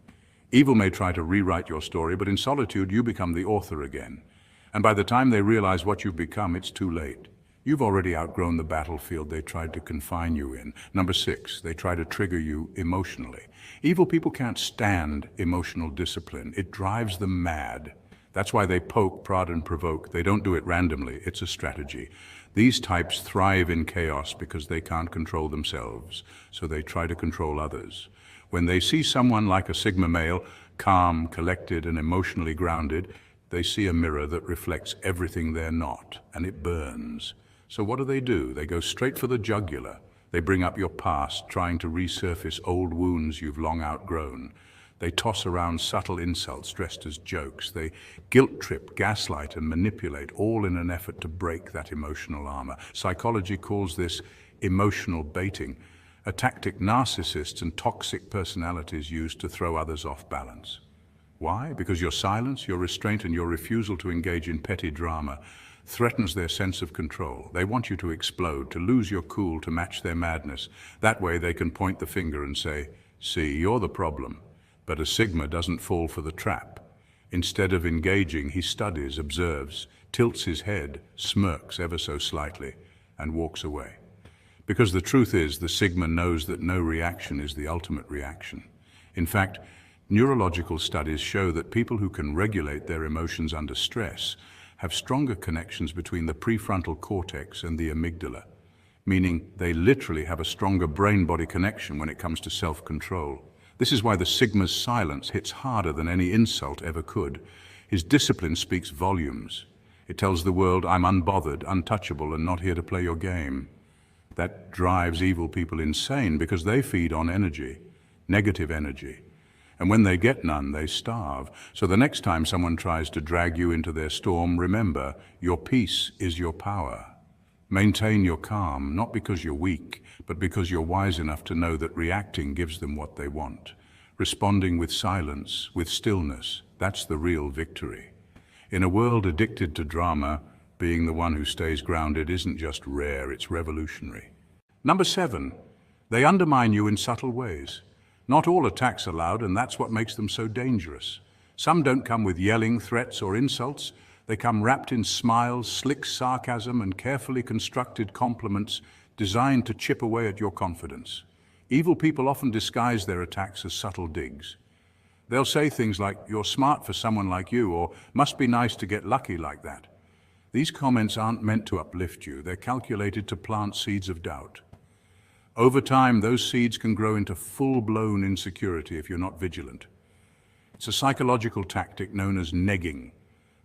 Evil may try to rewrite your story, but in solitude you become the author again. And by the time they realize what you've become, it's too late. You've already outgrown the battlefield they tried to confine you in. Number 6, they try to trigger you emotionally. Evil people can't stand emotional discipline. It drives them mad. That's why they poke, prod, and provoke. They don't do it randomly. It's a strategy. These types thrive in chaos because they can't control themselves, so they try to control others. When they see someone like a Sigma male, calm, collected, and emotionally grounded, they see a mirror that reflects everything they're not, and it burns. So what do? They go straight for the jugular. They bring up your past, trying to resurface old wounds you've long outgrown. They toss around subtle insults dressed as jokes. They guilt trip, gaslight, and manipulate, all in an effort to break that emotional armor. Psychology calls this emotional baiting, a tactic narcissists and toxic personalities use to throw others off balance. Why? Because your silence, your restraint, and your refusal to engage in petty drama threatens their sense of control. They want you to explode, to lose your cool, to match their madness. That way they can point the finger and say, "See, you're the problem." But a Sigma doesn't fall for the trap. Instead of engaging, he studies, observes, tilts his head, smirks ever so slightly, and walks away. Because the truth is, the Sigma knows that no reaction is the ultimate reaction. In fact, neurological studies show that people who can regulate their emotions under stress have stronger connections between the prefrontal cortex and the amygdala, meaning they literally have a stronger brain-body connection when it comes to self-control. This is why the Sigma's silence hits harder than any insult ever could. His discipline speaks volumes. It tells the world, "I'm unbothered, untouchable, and not here to play your game." That drives evil people insane because they feed on energy, negative energy. And when they get none, they starve. So the next time someone tries to drag you into their storm, remember, your peace is your power. Maintain your calm, not because you're weak, but because you're wise enough to know that reacting gives them what they want. Responding with silence, with stillness, that's the real victory. In a world addicted to drama, being the one who stays grounded isn't just rare, it's revolutionary. Number 7, they undermine you in subtle ways. Not all attacks are loud, and that's what makes them so dangerous. Some don't come with yelling, threats, or insults. They come wrapped in smiles, slick sarcasm, and carefully constructed compliments designed to chip away at your confidence. Evil people often disguise their attacks as subtle digs. They'll say things like, "You're smart for someone like you," or "Must be nice to get lucky like that." These comments aren't meant to uplift you. They're calculated to plant seeds of doubt. Over time, those seeds can grow into full-blown insecurity if you're not vigilant. It's a psychological tactic known as negging,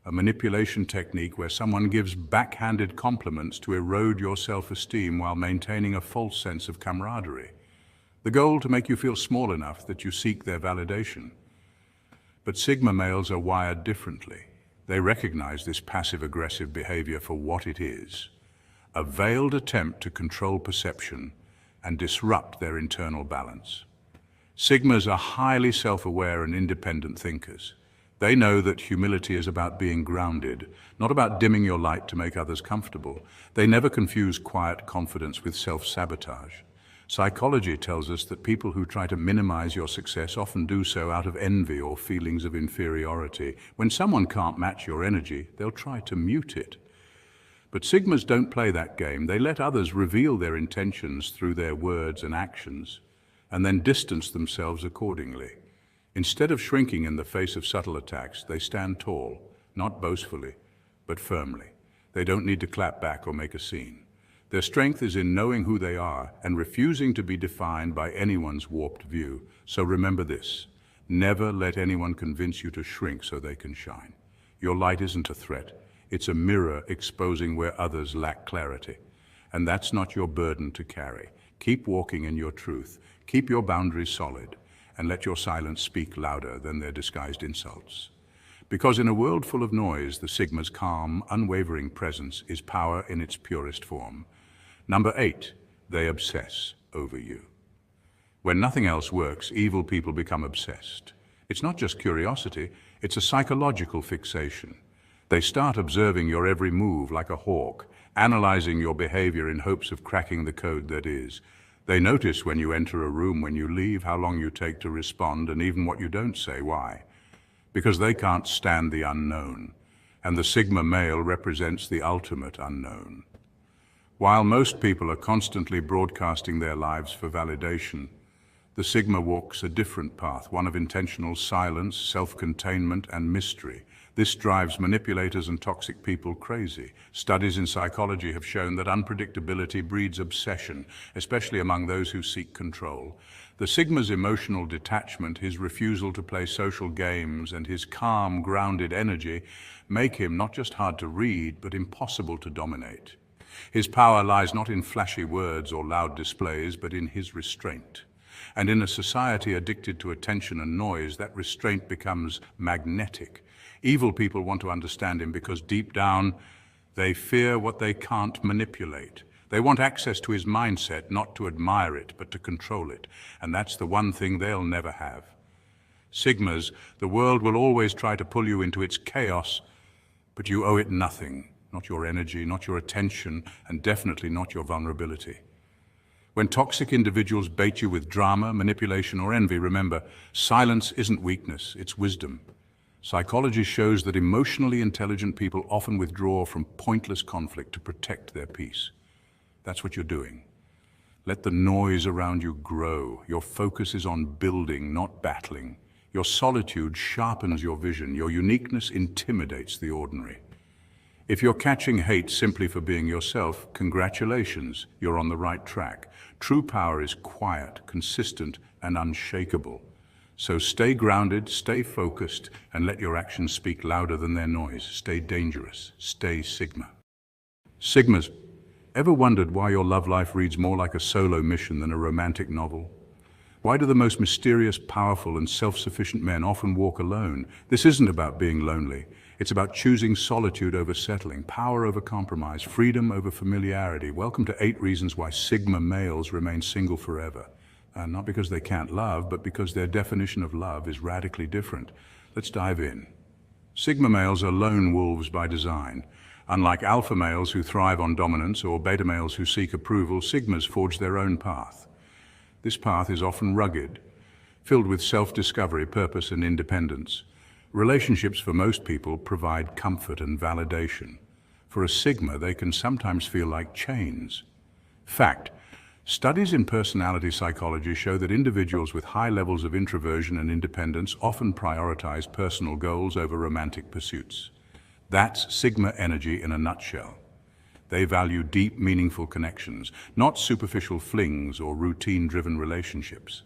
a manipulation technique where someone gives backhanded compliments to erode your self-esteem while maintaining a false sense of camaraderie. The goal to make you feel small enough that you seek their validation. But Sigma males are wired differently. They recognize this passive-aggressive behavior for what it is, a veiled attempt to control perception and disrupt their internal balance. Sigmas are highly self-aware and independent thinkers. They know that humility is about being grounded, not about dimming your light to make others comfortable. They never confuse quiet confidence with self-sabotage. Psychology tells us that people who try to minimize your success often do so out of envy or feelings of inferiority. When someone can't match your energy, they'll try to mute it. But Sigmas don't play that game. They let others reveal their intentions through their words and actions, and then distance themselves accordingly. Instead of shrinking in the face of subtle attacks, they stand tall, not boastfully, but firmly. They don't need to clap back or make a scene. Their strength is in knowing who they are and refusing to be defined by anyone's warped view. So remember this: never let anyone convince you to shrink so they can shine. Your light isn't a threat. It's a mirror exposing where others lack clarity. And that's not your burden to carry. Keep walking in your truth. Keep your boundaries solid, and let your silence speak louder than their disguised insults. Because in a world full of noise, the Sigma's calm, unwavering presence is power in its purest form. Number 8, they obsess over you. When nothing else works, evil people become obsessed. It's not just curiosity, it's a psychological fixation. They start observing your every move like a hawk, analyzing your behavior in hopes of cracking the code that is. They notice when you enter a room, when you leave, how long you take to respond, and even what you don't say. Why? Because they can't stand the unknown, and the Sigma male represents the ultimate unknown. While most people are constantly broadcasting their lives for validation, the Sigma walks a different path, one of intentional silence, self-containment, and mystery. This drives manipulators and toxic people crazy. Studies in psychology have shown that unpredictability breeds obsession, especially among those who seek control. The Sigma's emotional detachment, his refusal to play social games, and his calm, grounded energy make him not just hard to read, but impossible to dominate. His power lies not in flashy words or loud displays, but in his restraint. And in a society addicted to attention and noise, that restraint becomes magnetic. Evil people want to understand him because deep down, they fear what they can't manipulate. They want access to his mindset, not to admire it, but to control it. And that's the one thing they'll never have. Sigmas, the world will always try to pull you into its chaos, but you owe it nothing. Not your energy, not your attention, and definitely not your vulnerability. When toxic individuals bait you with drama, manipulation, or envy, remember, silence isn't weakness, it's wisdom. Psychology shows that emotionally intelligent people often withdraw from pointless conflict to protect their peace. That's what you're doing. Let the noise around you grow. Your focus is on building, not battling. Your solitude sharpens your vision. Your uniqueness intimidates the ordinary. If you're catching hate simply for being yourself, congratulations, you're on the right track. True power is quiet, consistent, and unshakable. So stay grounded, stay focused, and let your actions speak louder than their noise. Stay dangerous. Stay Sigma. Sigmas, ever wondered why your love life reads more like a solo mission than a romantic novel? Why do the most mysterious, powerful, and self-sufficient men often walk alone? This isn't about being lonely. It's about choosing solitude over settling, power over compromise, freedom over familiarity. Welcome to 8 reasons why Sigma males remain single forever. Not because they can't love, but because their definition of love is radically different. Let's dive in. Sigma males are lone wolves by design. Unlike alpha males who thrive on dominance or beta males who seek approval, Sigmas forge their own path. This path is often rugged, filled with self-discovery, purpose, and independence. Relationships for most people provide comfort and validation. For a Sigma, they can sometimes feel like chains. Fact: studies in personality psychology show that individuals with high levels of introversion and independence often prioritize personal goals over romantic pursuits. That's Sigma energy in a nutshell. They value deep, meaningful connections, not superficial flings or routine-driven relationships.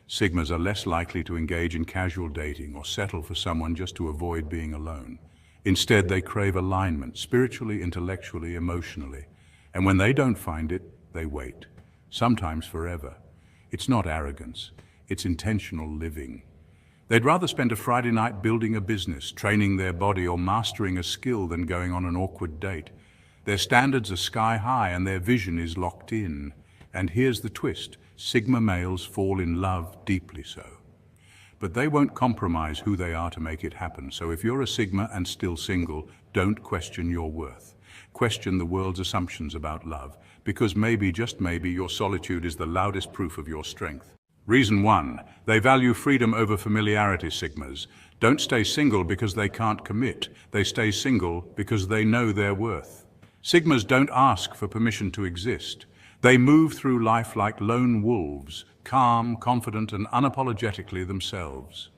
Sigmas are less likely to engage in casual dating or settle for someone just to avoid being alone. Instead, they crave alignment, spiritually, intellectually, emotionally. And when they don't find it, they wait. Sometimes forever. It's not arrogance, it's intentional living. They'd rather spend a Friday night building a business, training their body, or mastering a skill than going on an awkward date. Their standards are sky high and their vision is locked in. And here's the twist: Sigma males fall in love deeply so. But they won't compromise who they are to make it happen. So if you're a Sigma and still single, don't question your worth. Question the world's assumptions about love, because maybe, just maybe, your solitude is the loudest proof of your strength. Reason 1, they value freedom over familiarity. Sigmas don't stay single because they can't commit. They stay single because they know their worth. Sigmas don't ask for permission to exist. They move through life like lone wolves, calm, confident, and unapologetically themselves.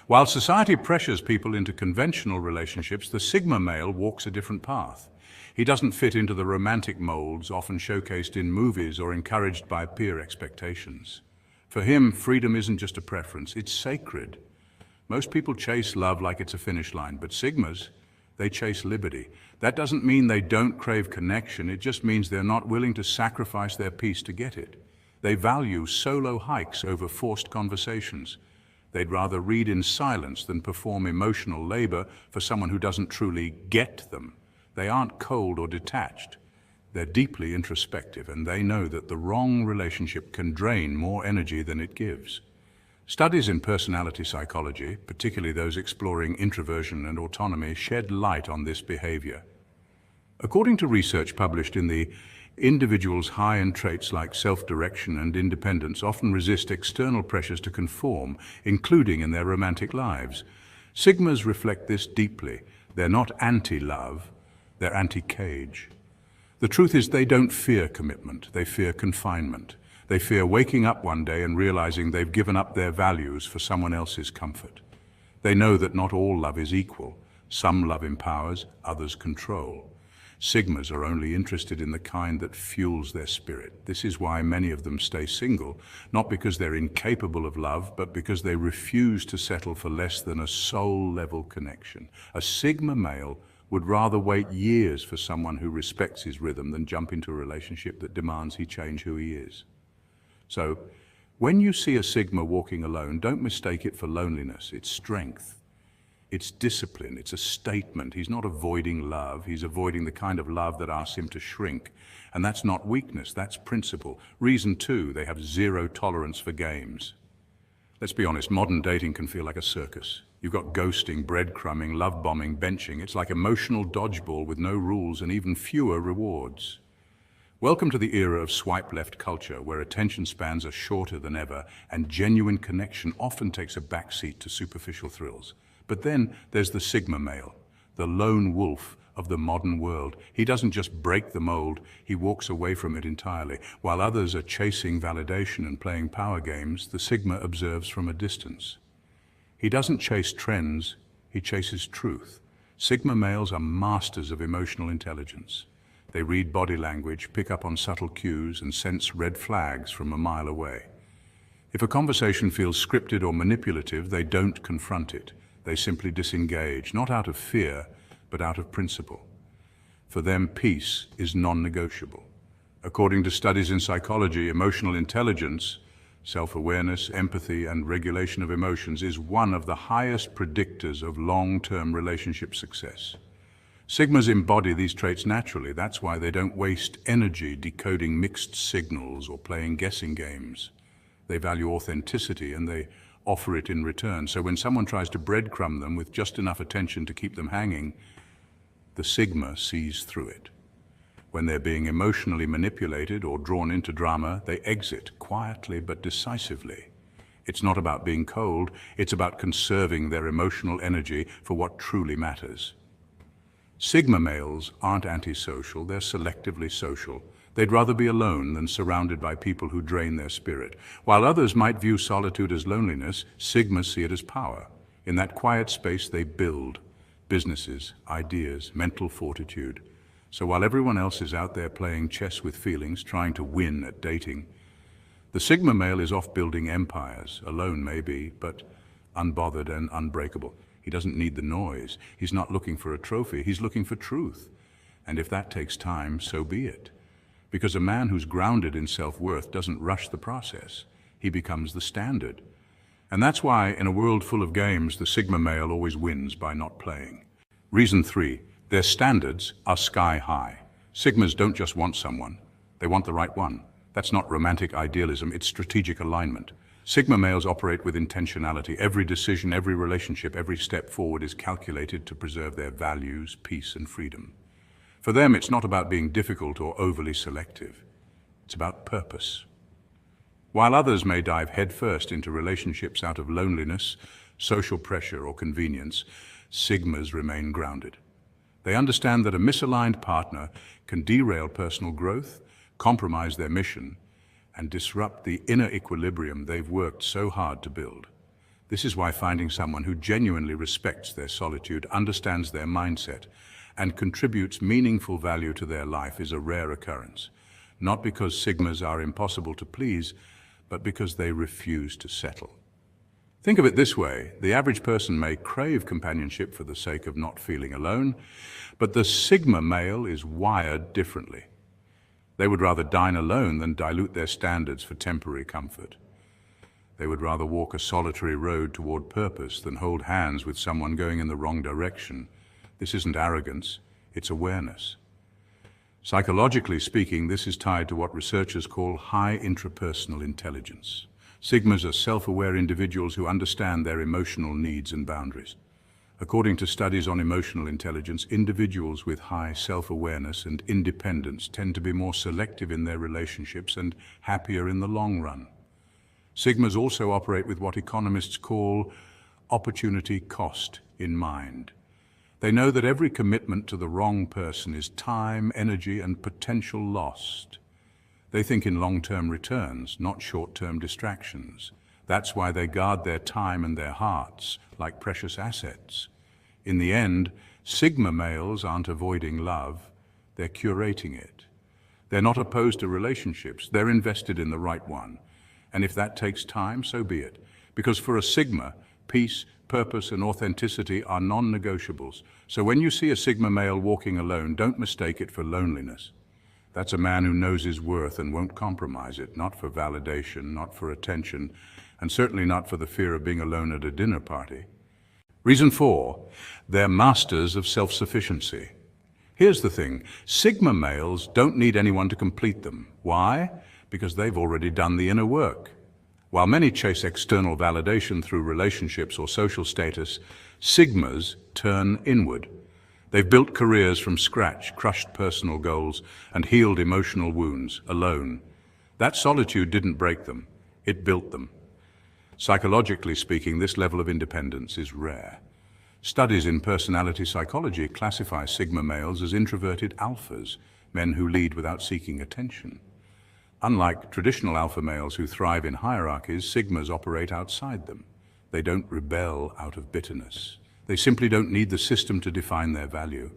While society pressures people into conventional relationships, the Sigma male walks a different path. He doesn't fit into the romantic molds often showcased in movies or encouraged by peer expectations. For him, freedom isn't just a preference, it's sacred. Most people chase love like it's a finish line, but Sigmas, they chase liberty. That doesn't mean they don't crave connection, it just means they're not willing to sacrifice their peace to get it. They value solo hikes over forced conversations. They'd rather read in silence than perform emotional labor for someone who doesn't truly get them. They aren't cold or detached. They're deeply introspective, and they know that the wrong relationship can drain more energy than it gives. Studies in personality psychology, particularly those exploring introversion and autonomy, shed light on this behavior. According to research published in the individuals high in traits like self-direction and independence often resist external pressures to conform, including in their romantic lives. Sigmas reflect this deeply. They're not anti-love, they're anti-cage. The truth is they don't fear commitment, they fear confinement. They fear waking up one day and realizing they've given up their values for someone else's comfort. They know that not all love is equal. Some love empowers, others control. Sigmas are only interested in the kind that fuels their spirit. This is why many of them stay single, not because they're incapable of love, but because they refuse to settle for less than a soul-level connection. A Sigma male would rather wait years for someone who respects his rhythm than jump into a relationship that demands he change who he is. So, when you see a Sigma walking alone, don't mistake it for loneliness. It's strength. It's discipline. It's a statement. He's not avoiding love. He's avoiding the kind of love that asks him to shrink. And that's not weakness. That's principle. Reason two, they have zero tolerance for games. Let's be honest, modern dating can feel like a circus. You've got ghosting, breadcrumbing, love bombing, benching. It's like emotional dodgeball with no rules and even fewer rewards. Welcome to the era of swipe-left culture, where attention spans are shorter than ever and genuine connection often takes a backseat to superficial thrills. But then there's the Sigma male, the lone wolf of the modern world. He doesn't just break the mold, he walks away from it entirely. While others are chasing validation and playing power games, the Sigma observes from a distance. He doesn't chase trends, he chases truth. Sigma males are masters of emotional intelligence. They read body language, pick up on subtle cues, and sense red flags from a mile away. If a conversation feels scripted or manipulative, they don't confront it. They simply disengage, not out of fear, but out of principle. For them, peace is non-negotiable. According to studies in psychology, emotional intelligence, self-awareness, empathy, and regulation of emotions is one of the highest predictors of long-term relationship success. Sigmas embody these traits naturally. That's why they don't waste energy decoding mixed signals or playing guessing games. They value authenticity and they offer it in return. So when someone tries to breadcrumb them with just enough attention to keep them hanging, the Sigma sees through it. When they're being emotionally manipulated or drawn into drama, they exit quietly but decisively. It's not about being cold, it's about conserving their emotional energy for what truly matters. Sigma males aren't antisocial, they're selectively social. They'd rather be alone than surrounded by people who drain their spirit. While others might view solitude as loneliness, Sigmas see it as power. In that quiet space they build businesses, ideas, mental fortitude. So while everyone else is out there playing chess with feelings, trying to win at dating, the Sigma male is off building empires, alone maybe, but unbothered and unbreakable. He doesn't need the noise. He's not looking for a trophy. He's looking for truth. And if that takes time, so be it. Because a man who's grounded in self-worth doesn't rush the process. He becomes the standard. And that's why, in a world full of games, the Sigma male always wins by not playing. Reason three, their standards are sky high. Sigmas don't just want someone. They want the right one. That's not romantic idealism, it's strategic alignment. Sigma males operate with intentionality. Every decision, every relationship, every step forward is calculated to preserve their values, peace, and freedom. For them, it's not about being difficult or overly selective. It's about purpose. While others may dive headfirst into relationships out of loneliness, social pressure, or convenience, Sigmas remain grounded. They understand that a misaligned partner can derail personal growth, compromise their mission, and disrupt the inner equilibrium they've worked so hard to build. This is why finding someone who genuinely respects their solitude, understands their mindset, and contributes meaningful value to their life is a rare occurrence. Not because Sigmas are impossible to please, but because they refuse to settle. Think of it this way: the average person may crave companionship for the sake of not feeling alone, but the Sigma male is wired differently. They would rather dine alone than dilute their standards for temporary comfort. They would rather walk a solitary road toward purpose than hold hands with someone going in the wrong direction. This isn't arrogance, it's awareness. Psychologically speaking, this is tied to what researchers call high intrapersonal intelligence. Sigmas are self-aware individuals who understand their emotional needs and boundaries. According to studies on emotional intelligence, individuals with high self-awareness and independence tend to be more selective in their relationships and happier in the long run. Sigmas also operate with what economists call opportunity cost in mind. They know that every commitment to the wrong person is time, energy, and potential lost. They think in long-term returns, not short-term distractions. That's why they guard their time and their hearts like precious assets. In the end, Sigma males aren't avoiding love, they're curating it. They're not opposed to relationships, they're invested in the right one. And if that takes time, so be it. Because for a Sigma, peace, purpose, and authenticity are non-negotiables. So when you see a Sigma male walking alone, don't mistake it for loneliness. That's a man who knows his worth and won't compromise it, not for validation, not for attention, and certainly not for the fear of being alone at a dinner party. Reason 4, they're masters of self-sufficiency. Here's the thing: Sigma males don't need anyone to complete them. Why? Because they've already done the inner work. While many chase external validation through relationships or social status, Sigmas turn inward. They've built careers from scratch, crushed personal goals, and healed emotional wounds alone. That solitude didn't break them, it built them. Psychologically speaking, this level of independence is rare. Studies in personality psychology classify Sigma males as introverted alphas, men who lead without seeking attention. Unlike traditional alpha males who thrive in hierarchies, Sigmas operate outside them. They don't rebel out of bitterness. They simply don't need the system to define their value.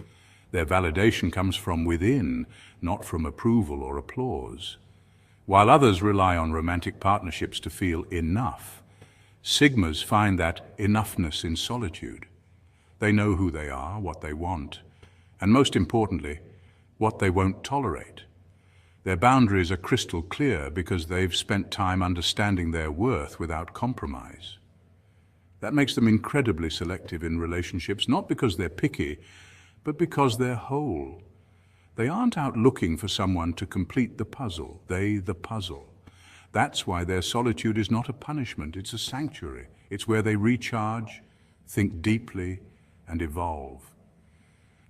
Their validation comes from within, not from approval or applause. While others rely on romantic partnerships to feel enough, Sigmas find that enoughness in solitude. They know who they are, what they want, and most importantly, what they won't tolerate. Their boundaries are crystal clear because they've spent time understanding their worth without compromise. That makes them incredibly selective in relationships, not because they're picky, but because they're whole. They aren't out looking for someone to complete the puzzle, they the puzzle. That's why their solitude is not a punishment, it's a sanctuary. It's where they recharge, think deeply, and evolve.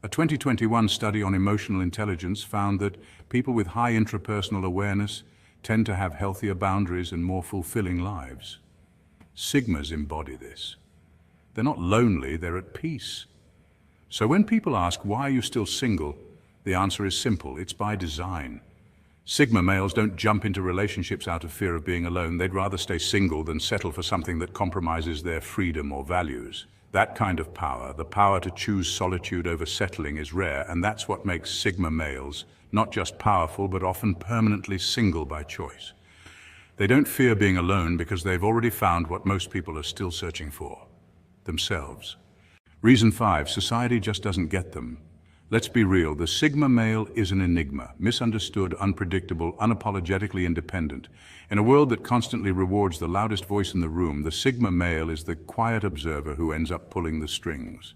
A 2021 study on emotional intelligence found that people with high intrapersonal awareness tend to have healthier boundaries and more fulfilling lives. Sigmas embody this. They're not lonely, they're at peace. So when people ask, why are you still single? The answer is simple, it's by design. Sigma males don't jump into relationships out of fear of being alone. They'd rather stay single than settle for something that compromises their freedom or values. That kind of power, the power to choose solitude over settling, is rare, and that's what makes Sigma males not just powerful, but often permanently single by choice. They don't fear being alone because they've already found what most people are still searching for: themselves. Reason 5, society just doesn't get them. Let's be real, the Sigma male is an enigma, misunderstood, unpredictable, unapologetically independent. In a world that constantly rewards the loudest voice in the room, the Sigma male is the quiet observer who ends up pulling the strings.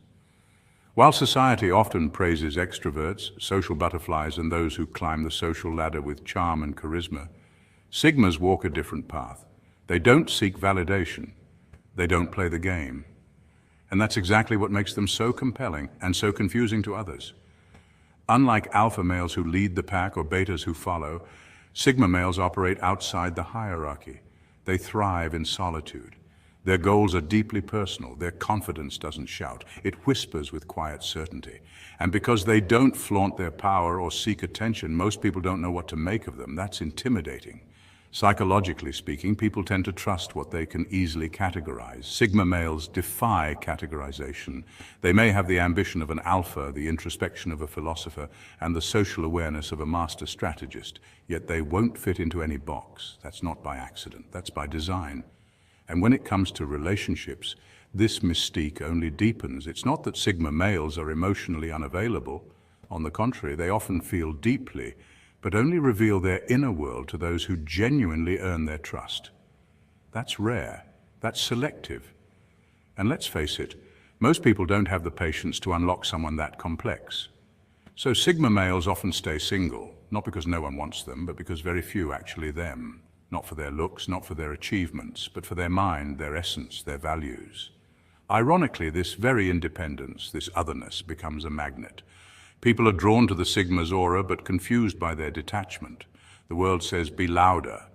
While society often praises extroverts, social butterflies, and those who climb the social ladder with charm and charisma, Sigmas walk a different path. They don't seek validation. They don't play the game. And that's exactly what makes them so compelling and so confusing to others. Unlike alpha males who lead the pack or betas who follow, Sigma males operate outside the hierarchy. They thrive in solitude. Their goals are deeply personal. Their confidence doesn't shout. It whispers with quiet certainty. And because they don't flaunt their power or seek attention, most people don't know what to make of them. That's intimidating. Psychologically speaking, people tend to trust what they can easily categorize. Sigma males defy categorization. They may have the ambition of an alpha, the introspection of a philosopher, and the social awareness of a master strategist, yet they won't fit into any box. That's not by accident, that's by design. And when it comes to relationships, this mystique only deepens. It's not that Sigma males are emotionally unavailable. On the contrary, they often feel deeply, but only reveal their inner world to those who genuinely earn their trust. That's rare. That's selective. And let's face it, most people don't have the patience to unlock someone that complex. So Sigma males often stay single, not because no one wants them, but because very few actually them. Not for their looks, not for their achievements, but for their mind, their essence, their values. Ironically, this very independence, this otherness, becomes a magnet. People are drawn to the Sigma's aura, but confused by their detachment. The world says, be louder.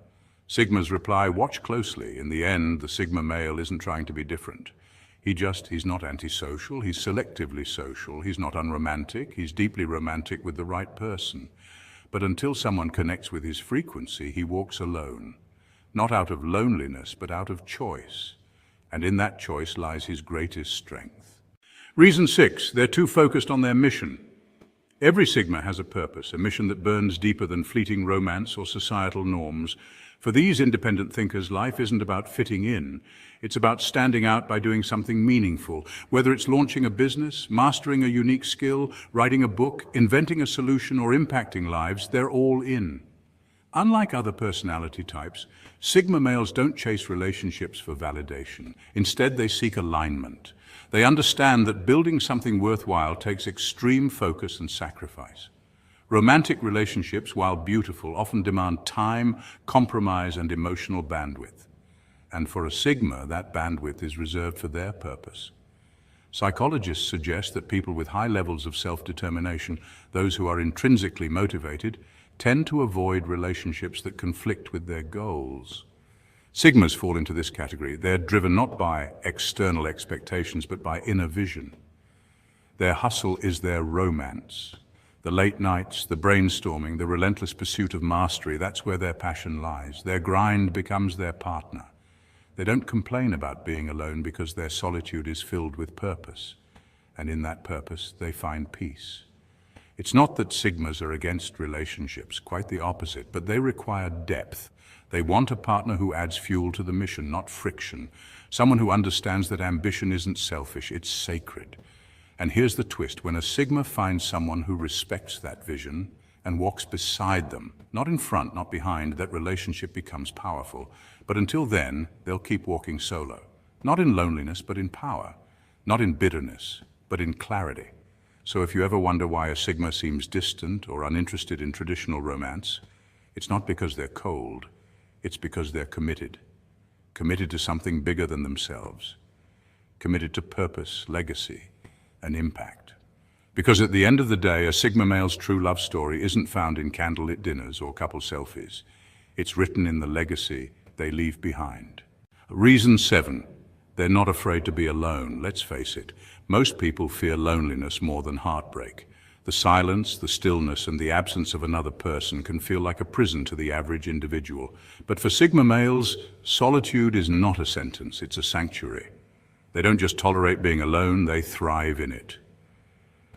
Sigmas reply, watch closely. In the end, the Sigma male isn't trying to be different. He's not antisocial, he's selectively social, he's not unromantic, he's deeply romantic with the right person. But until someone connects with his frequency, he walks alone. Not out of loneliness, but out of choice. And in that choice lies his greatest strength. Reason 6, they're too focused on their mission. Every Sigma has a purpose, a mission that burns deeper than fleeting romance or societal norms. For these independent thinkers, life isn't about fitting in. It's about standing out by doing something meaningful. Whether it's launching a business, mastering a unique skill, writing a book, inventing a solution, or impacting lives, they're all in. Unlike other personality types, Sigma males don't chase relationships for validation. Instead, they seek alignment. They understand that building something worthwhile takes extreme focus and sacrifice. Romantic relationships, while beautiful, often demand time, compromise, and emotional bandwidth. And for a Sigma, that bandwidth is reserved for their purpose. Psychologists suggest that people with high levels of self-determination, those who are intrinsically motivated, tend to avoid relationships that conflict with their goals. Sigmas fall into this category. They're driven not by external expectations, but by inner vision. Their hustle is their romance. The late nights, the brainstorming, the relentless pursuit of mastery, that's where their passion lies. Their grind becomes their partner. They don't complain about being alone because their solitude is filled with purpose. And in that purpose, they find peace. It's not that Sigmas are against relationships, quite the opposite, but they require depth. They want a partner who adds fuel to the mission, not friction. Someone who understands that ambition isn't selfish, it's sacred. And here's the twist. When a Sigma finds someone who respects that vision and walks beside them, not in front, not behind, that relationship becomes powerful. But until then, they'll keep walking solo. Not in loneliness, but in power. Not in bitterness, but in clarity. So if you ever wonder why a Sigma seems distant or uninterested in traditional romance, it's not because they're cold. It's because they're committed. Committed to something bigger than themselves. Committed to purpose, legacy, and impact. Because at the end of the day, a Sigma male's true love story isn't found in candlelit dinners or couple selfies. It's written in the legacy they leave behind. Reason 7, they're not afraid to be alone. Let's face it, most people fear loneliness more than heartbreak. The silence, the stillness, and the absence of another person can feel like a prison to the average individual. But for Sigma males, solitude is not a sentence, it's a sanctuary. They don't just tolerate being alone, they thrive in it.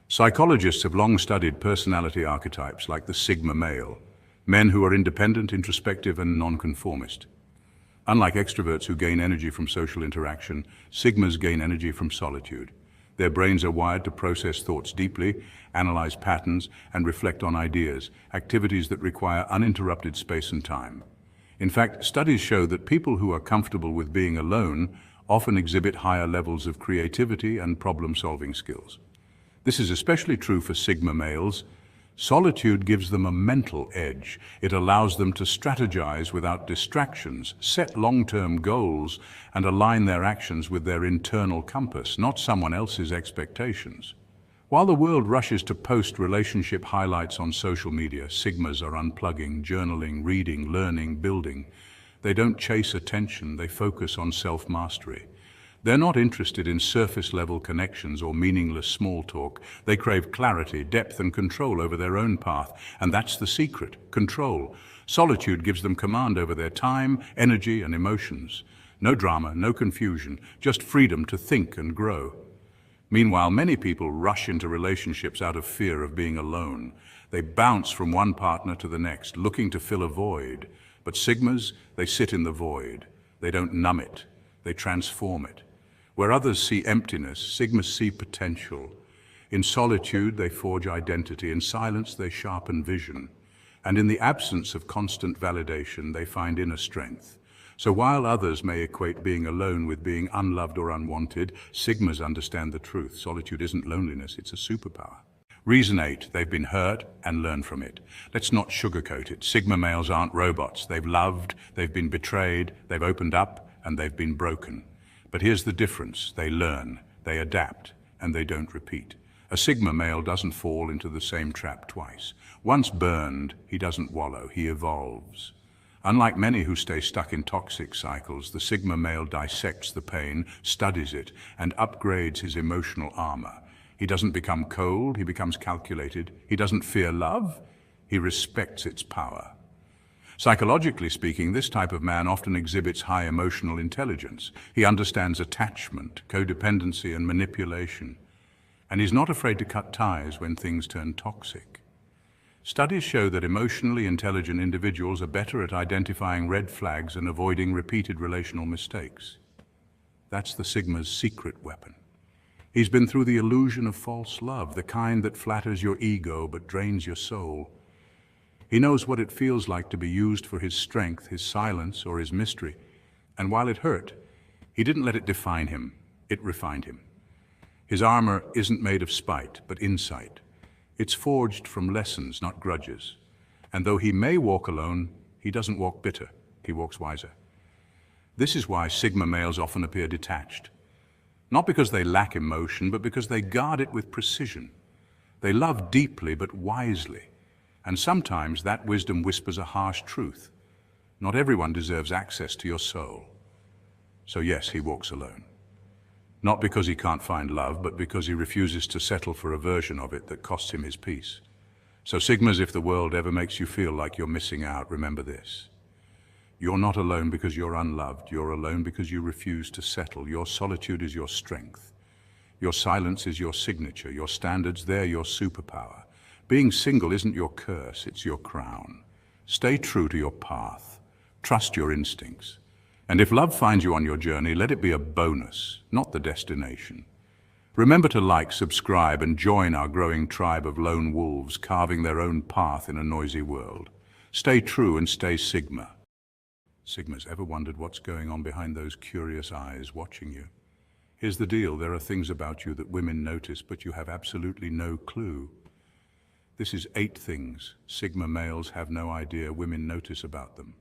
Psychologists have long studied personality archetypes like the Sigma male, men who are independent, introspective, and nonconformist. Unlike extroverts who gain energy from social interaction, Sigmas gain energy from solitude. Their brains are wired to process thoughts deeply, analyze patterns, and reflect on ideas, activities that require uninterrupted space and time. In fact, studies show that people who are comfortable with being alone often exhibit higher levels of creativity and problem-solving skills. This is especially true for Sigma males. Solitude gives them a mental edge. It allows them to strategize without distractions, set long-term goals, and align their actions with their internal compass, not someone else's expectations. While the world rushes to post relationship highlights on social media, Sigmas are unplugging, journaling, reading, learning, building. They don't chase attention, they focus on self-mastery. They're not interested in surface-level connections or meaningless small talk. They crave clarity, depth, and control over their own path. And that's the secret: control. Solitude gives them command over their time, energy, and emotions. No drama, no confusion, just freedom to think and grow. Meanwhile, many people rush into relationships out of fear of being alone. They bounce from one partner to the next, looking to fill a void. But Sigmas, they sit in the void. They don't numb it, they transform it. Where others see emptiness, Sigmas see potential. In solitude, they forge identity. In silence, they sharpen vision. And in the absence of constant validation, they find inner strength. So while others may equate being alone with being unloved or unwanted, Sigmas understand the truth. Solitude isn't loneliness, it's a superpower. Reason 8, they've been hurt and learn from it. Let's not sugarcoat it. Sigma males aren't robots. They've loved, they've been betrayed, they've opened up, and they've been broken. But here's the difference: they learn, they adapt, and they don't repeat. A Sigma male doesn't fall into the same trap twice. Once burned, he doesn't wallow, he evolves. Unlike many who stay stuck in toxic cycles, the Sigma male dissects the pain, studies it, and upgrades his emotional armor. He doesn't become cold, he becomes calculated. He doesn't fear love, he respects its power. Psychologically speaking, this type of man often exhibits high emotional intelligence. He understands attachment, codependency, and manipulation. And he's not afraid to cut ties when things turn toxic. Studies show that emotionally intelligent individuals are better at identifying red flags and avoiding repeated relational mistakes. That's the Sigma's secret weapon. He's been through the illusion of false love, the kind that flatters your ego but drains your soul. He knows what it feels like to be used for his strength, his silence, or his mystery. And while it hurt, he didn't let it define him, it refined him. His armor isn't made of spite, but insight. It's forged from lessons, not grudges. And though he may walk alone, he doesn't walk bitter, he walks wiser. This is why Sigma males often appear detached. Not because they lack emotion, but because they guard it with precision. They love deeply, but wisely. And sometimes that wisdom whispers a harsh truth. Not everyone deserves access to your soul. So yes, he walks alone. Not because he can't find love, but because he refuses to settle for a version of it that costs him his peace. So Sigmas, if the world ever makes you feel like you're missing out, remember this. You're not alone because you're unloved. You're alone because you refuse to settle. Your solitude is your strength. Your silence is your signature. Your standards, they're your superpower. Being single isn't your curse, it's your crown. Stay true to your path. Trust your instincts. And if love finds you on your journey, let it be a bonus, not the destination. Remember to like, subscribe, and join our growing tribe of lone wolves carving their own path in a noisy world. Stay true and stay Sigma. Sigmas, ever wondered what's going on behind those curious eyes watching you? Here's the deal: there are things about you that women notice, but you have absolutely no clue. This is 8 things Sigma males have no idea women notice about them.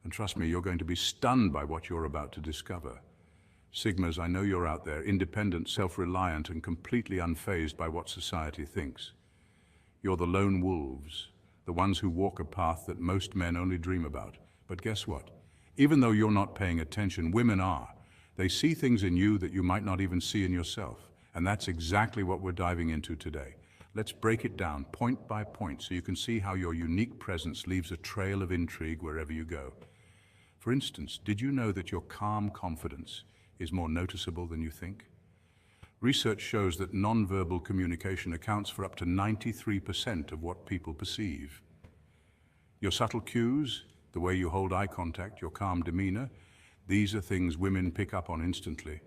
And trust me, you're going to be stunned by what you're about to discover. Sigmas, I know you're out there, independent, self-reliant, and completely unfazed by what society thinks. You're the lone wolves, the ones who walk a path that most men only dream about. But guess what? Even though you're not paying attention, women are. They see things in you that you might not even see in yourself. And that's exactly what we're diving into today. Let's break it down point by point so you can see how your unique presence leaves a trail of intrigue wherever you go. For instance, did you know that your calm confidence is more noticeable than you think? Research shows that nonverbal communication accounts for up to 93% of what people perceive. Your subtle cues, the way you hold eye contact, your calm demeanor, these are things women pick up on instantly.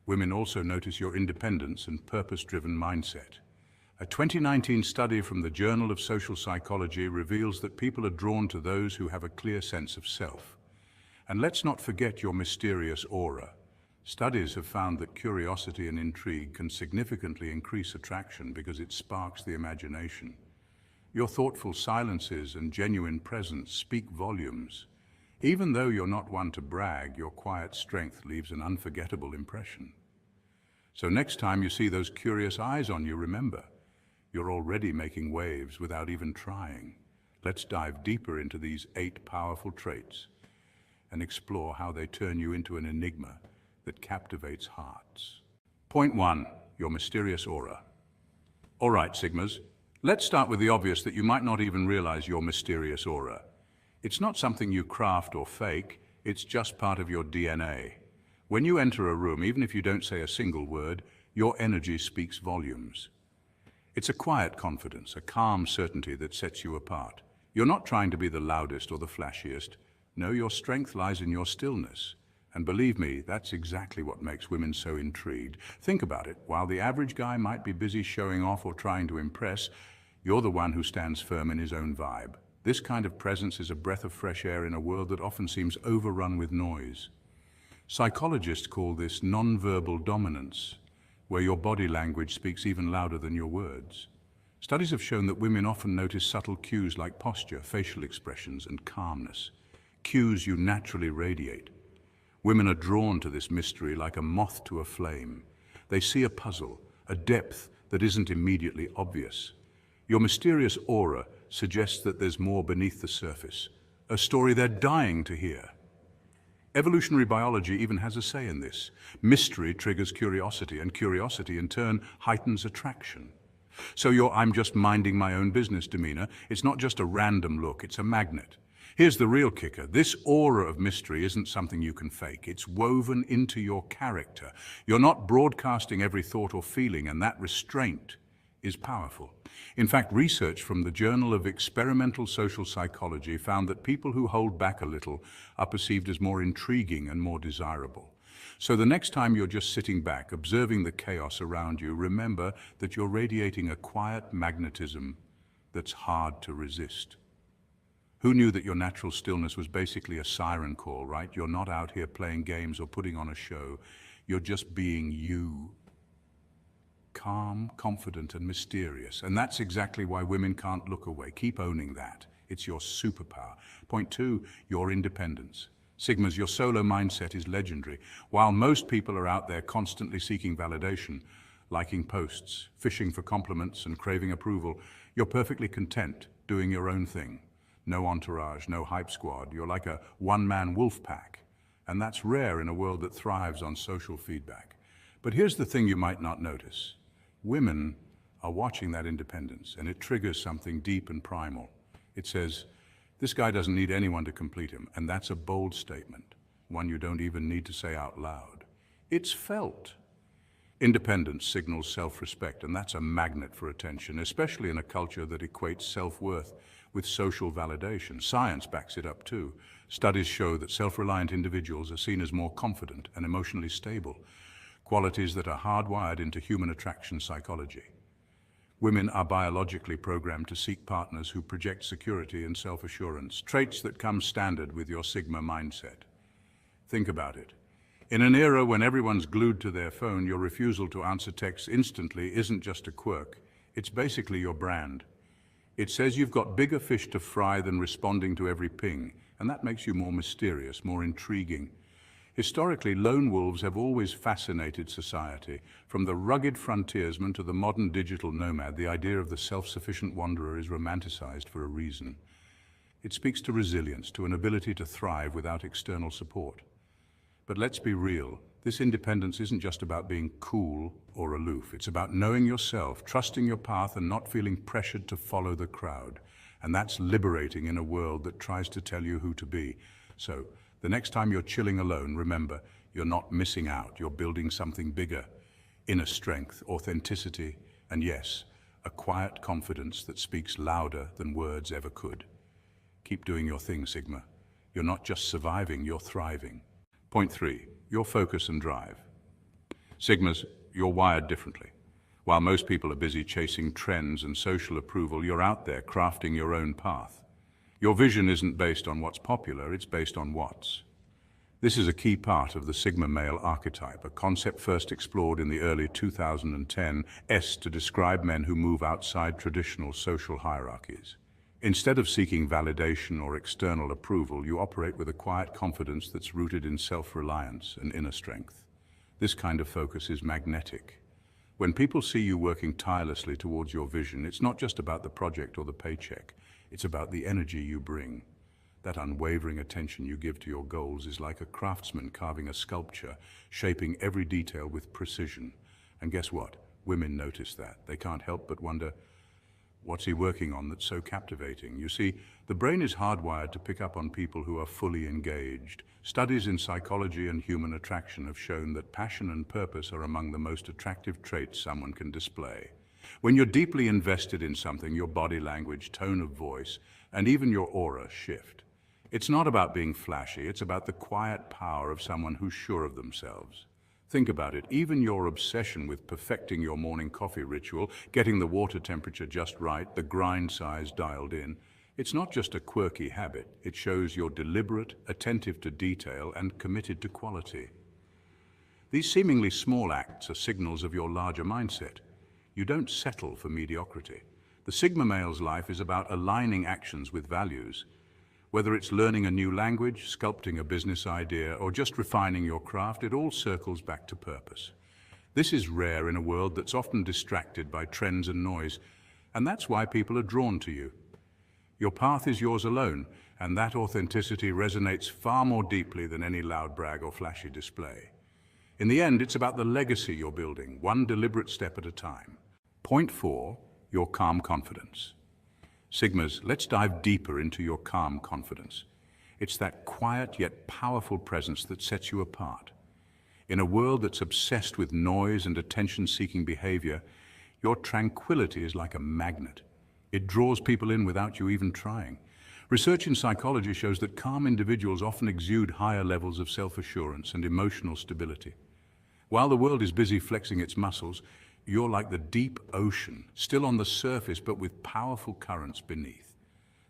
Women also notice your independence and purpose-driven mindset. A 2019 study from the Journal of Social Psychology reveals that people are drawn to those who have a clear sense of self. And let's not forget your mysterious aura. Studies have found that curiosity and intrigue can significantly increase attraction because it sparks the imagination. Your thoughtful silences and genuine presence speak volumes. Even though you're not one to brag, your quiet strength leaves an unforgettable impression. So next time you see those curious eyes on you, remember, you're already making waves without even trying. Let's dive deeper into these 8 powerful traits. and explore how they turn you into an enigma that captivates hearts. Point 1. Your mysterious aura. All right, Sigmas, let's start with the obvious that you might not even realize your mysterious aura. It's not something you craft or fake, it's just part of your DNA. When you enter a room, even if you don't say a single word, your energy speaks volumes. It's a quiet confidence, a calm certainty that sets you apart. You're not trying to be the loudest or the flashiest. No, your strength lies in your stillness. And believe me, that's exactly what makes women so intrigued. Think about it. While the average guy might be busy showing off or trying to impress, you're the one who stands firm in his own vibe. This kind of presence is a breath of fresh air in a world that often seems overrun with noise. Psychologists call this nonverbal dominance, where your body language speaks even louder than your words. Studies have shown that women often notice subtle cues like posture, facial expressions, and calmness, cues you naturally radiate. Women are drawn to this mystery like a moth to a flame. They see a puzzle, a depth that isn't immediately obvious. Your mysterious aura suggests that there's more beneath the surface, a story they're dying to hear. Evolutionary biology even has a say in this. Mystery triggers curiosity, and curiosity in turn heightens attraction. So your "I'm just minding my own business" demeanor, it's not just a random look, it's a magnet. Here's the real kicker. This aura of mystery isn't something you can fake. It's woven into your character. You're not broadcasting every thought or feeling, and that restraint is powerful. In fact, research from the Journal of Experimental Social Psychology found that people who hold back a little are perceived as more intriguing and more desirable. So the next time you're just sitting back, observing the chaos around you, remember that you're radiating a quiet magnetism that's hard to resist. Who knew that your natural stillness was basically a siren call, right? You're not out here playing games or putting on a show. You're just being you. Calm, confident, and mysterious. And that's exactly why women can't look away. Keep owning that. It's your superpower. Point 2, your independence. Sigmas, your solo mindset is legendary. While most people are out there constantly seeking validation, liking posts, fishing for compliments, and craving approval, you're perfectly content doing your own thing. No entourage, no hype squad. You're like a one-man wolf pack. And that's rare in a world that thrives on social feedback. But here's the thing you might not notice. Women are watching that independence, and it triggers something deep and primal. It says, this guy doesn't need anyone to complete him, and that's a bold statement, one you don't even need to say out loud. It's felt. Independence signals self-respect, and that's a magnet for attention, especially in a culture that equates self-worth with social validation. Science backs it up too. Studies show that self-reliant individuals are seen as more confident and emotionally stable, qualities that are hardwired into human attraction psychology. Women are biologically programmed to seek partners who project security and self-assurance, traits that come standard with your Sigma mindset. Think about it. In an era when everyone's glued to their phone, your refusal to answer texts instantly isn't just a quirk, it's basically your brand. It says you've got bigger fish to fry than responding to every ping, and that makes you more mysterious, more intriguing. Historically, lone wolves have always fascinated society. From the rugged frontiersman to the modern digital nomad, the idea of the self-sufficient wanderer is romanticized for a reason. It speaks to resilience, to an ability to thrive without external support. But let's be real, this independence isn't just about being cool or aloof. It's about knowing yourself, trusting your path, and not feeling pressured to follow the crowd. And that's liberating in a world that tries to tell you who to be. So, the next time you're chilling alone, remember, you're not missing out. You're building something bigger. Inner strength, authenticity, and yes, a quiet confidence that speaks louder than words ever could. Keep doing your thing, Sigma. You're not just surviving, you're thriving. Point 3, your focus and drive. Sigmas, you're wired differently. While most people are busy chasing trends and social approval, you're out there crafting your own path. Your vision isn't based on what's popular, it's based on what's. This is a key part of the Sigma male archetype, a concept first explored in the early 2010s to describe men who move outside traditional social hierarchies. Instead of seeking validation or external approval, you operate with a quiet confidence that's rooted in self-reliance and inner strength. This kind of focus is magnetic. When people see you working tirelessly towards your vision, it's not just about the project or the paycheck, it's about the energy you bring. That unwavering attention you give to your goals is like a craftsman carving a sculpture, shaping every detail with precision. And guess what? Women notice that. They can't help but wonder, what's he working on that's so captivating? You see, the brain is hardwired to pick up on people who are fully engaged. Studies in psychology and human attraction have shown that passion and purpose are among the most attractive traits someone can display. When you're deeply invested in something, your body language, tone of voice, and even your aura shift. It's not about being flashy, it's about the quiet power of someone who's sure of themselves. Think about it, even your obsession with perfecting your morning coffee ritual, getting the water temperature just right, the grind size dialed in, it's not just a quirky habit, it shows you're deliberate, attentive to detail, and committed to quality. These seemingly small acts are signals of your larger mindset. You don't settle for mediocrity. The Sigma male's life is about aligning actions with values. Whether it's learning a new language, sculpting a business idea, or just refining your craft, it all circles back to purpose. This is rare in a world that's often distracted by trends and noise, and that's why people are drawn to you. Your path is yours alone, and that authenticity resonates far more deeply than any loud brag or flashy display. In the end, it's about the legacy you're building, one deliberate step at a time. Point 4, your calm confidence. Sigmas, let's dive deeper into your calm confidence. It's that quiet yet powerful presence that sets you apart. In a world that's obsessed with noise and attention-seeking behavior, your tranquility is like a magnet. It draws people in without you even trying. Research in psychology shows that calm individuals often exude higher levels of self-assurance and emotional stability. While the world is busy flexing its muscles, you're like the deep ocean, still on the surface but with powerful currents beneath.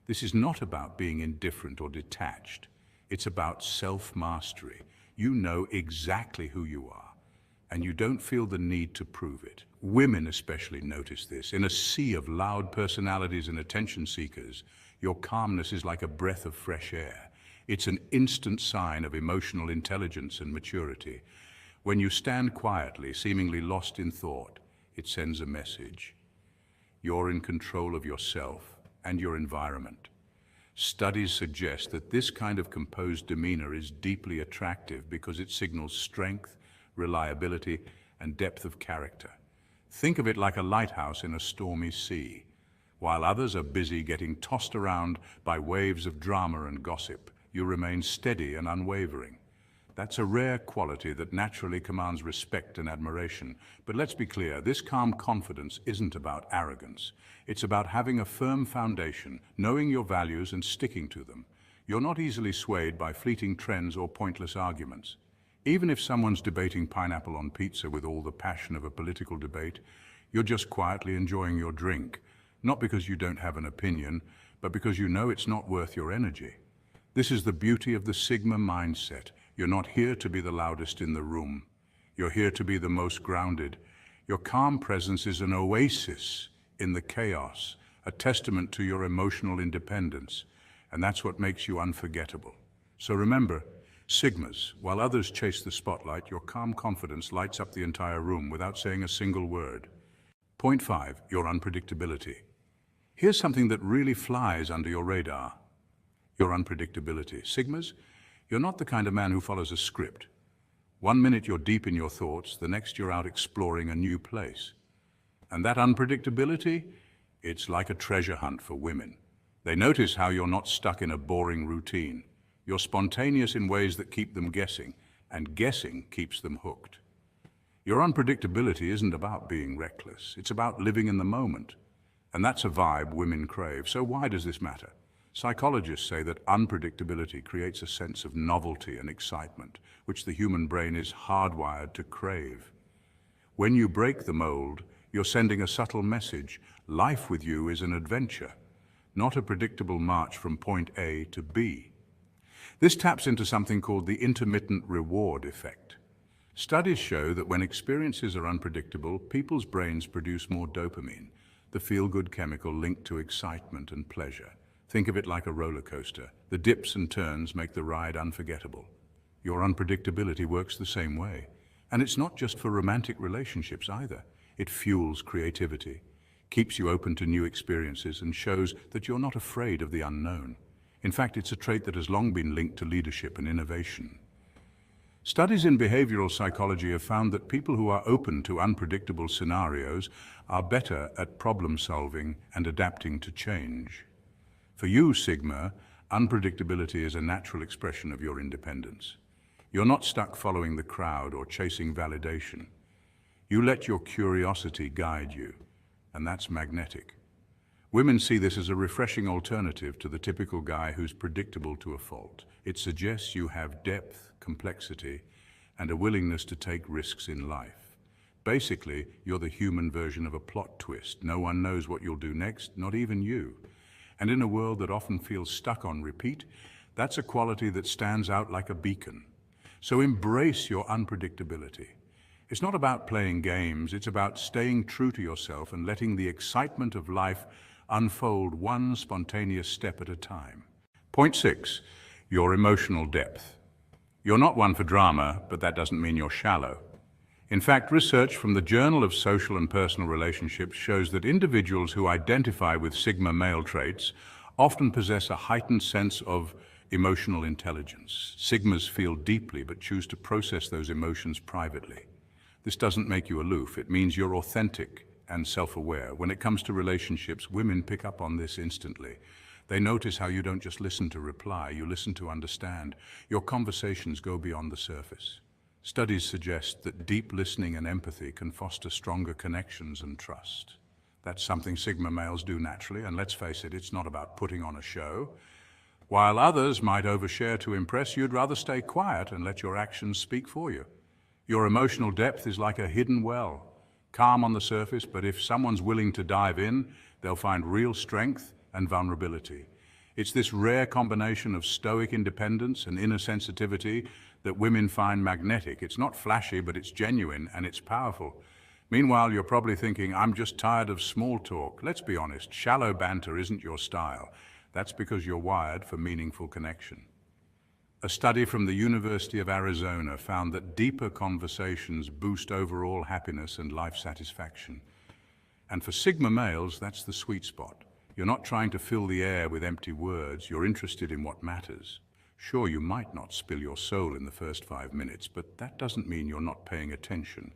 This is not about being indifferent or detached. It's about self-mastery. You know exactly who you are, and you don't feel the need to prove it. Women especially notice this. In a sea of loud personalities and attention seekers, your calmness is like a breath of fresh air. It's an instant sign of emotional intelligence and maturity. When you stand quietly, seemingly lost in thought, it sends a message. You're in control of yourself and your environment. Studies suggest that this kind of composed demeanor is deeply attractive because it signals strength, reliability, and depth of character. Think of it like a lighthouse in a stormy sea. While others are busy getting tossed around by waves of drama and gossip, you remain steady and unwavering. That's a rare quality that naturally commands respect and admiration. But let's be clear, this calm confidence isn't about arrogance. It's about having a firm foundation, knowing your values and sticking to them. You're not easily swayed by fleeting trends or pointless arguments. Even if someone's debating pineapple on pizza with all the passion of a political debate, you're just quietly enjoying your drink, not because you don't have an opinion, but because you know it's not worth your energy. This is the beauty of the Sigma mindset. You're not here to be the loudest in the room. You're here to be the most grounded. Your calm presence is an oasis in the chaos, a testament to your emotional independence, and that's what makes you unforgettable. So remember, Sigmas, while others chase the spotlight, your calm confidence lights up the entire room without saying a single word. Point 5, your unpredictability. Here's something that really flies under your radar. Your unpredictability. Sigmas, you're not the kind of man who follows a script. One minute you're deep in your thoughts, the next you're out exploring a new place. And that unpredictability, it's like a treasure hunt for women. They notice how you're not stuck in a boring routine. You're spontaneous in ways that keep them guessing, and guessing keeps them hooked. Your unpredictability isn't about being reckless. It's about living in the moment. And that's a vibe women crave. So why does this matter? Psychologists say that unpredictability creates a sense of novelty and excitement, which the human brain is hardwired to crave. When you break the mold, you're sending a subtle message. Life with you is an adventure, not a predictable march from point A to B. This taps into something called the intermittent reward effect. Studies show that when experiences are unpredictable, people's brains produce more dopamine, the feel-good chemical linked to excitement and pleasure. Think of it like a roller coaster. The dips and turns make the ride unforgettable. Your unpredictability works the same way. And it's not just for romantic relationships either. It fuels creativity, keeps you open to new experiences, and shows that you're not afraid of the unknown. In fact, it's a trait that has long been linked to leadership and innovation. Studies in behavioral psychology have found that people who are open to unpredictable scenarios are better at problem solving and adapting to change. For you, Sigma, unpredictability is a natural expression of your independence. You're not stuck following the crowd or chasing validation. You let your curiosity guide you, and that's magnetic. Women see this as a refreshing alternative to the typical guy who's predictable to a fault. It suggests you have depth, complexity, and a willingness to take risks in life. Basically, you're the human version of a plot twist. No one knows what you'll do next, not even you. And in a world that often feels stuck on repeat, that's a quality that stands out like a beacon. So embrace your unpredictability. It's not about playing games, it's about staying true to yourself and letting the excitement of life unfold one spontaneous step at a time. Point 6, your emotional depth. You're not one for drama, but that doesn't mean you're shallow. In fact, research from the Journal of Social and Personal Relationships shows that individuals who identify with Sigma male traits often possess a heightened sense of emotional intelligence. Sigmas feel deeply but choose to process those emotions privately. This doesn't make you aloof, it means you're authentic and self-aware. When it comes to relationships, women pick up on this instantly. They notice how you don't just listen to reply, you listen to understand. Your conversations go beyond the surface. Studies suggest that deep listening and empathy can foster stronger connections and trust. That's something Sigma males do naturally, and let's face it, it's not about putting on a show. While others might overshare to impress, you'd rather stay quiet and let your actions speak for you. Your emotional depth is like a hidden well, calm on the surface, but if someone's willing to dive in, they'll find real strength and vulnerability. It's this rare combination of stoic independence and inner sensitivity that women find magnetic. It's not flashy, but it's genuine and it's powerful. Meanwhile, you're probably thinking, I'm just tired of small talk. Let's be honest, shallow banter isn't your style. That's because you're wired for meaningful connection. A study from the University of Arizona found that deeper conversations boost overall happiness and life satisfaction. And for Sigma males, that's the sweet spot. You're not trying to fill the air with empty words, you're interested in what matters. Sure, you might not spill your soul in the first 5 minutes, but that doesn't mean you're not paying attention.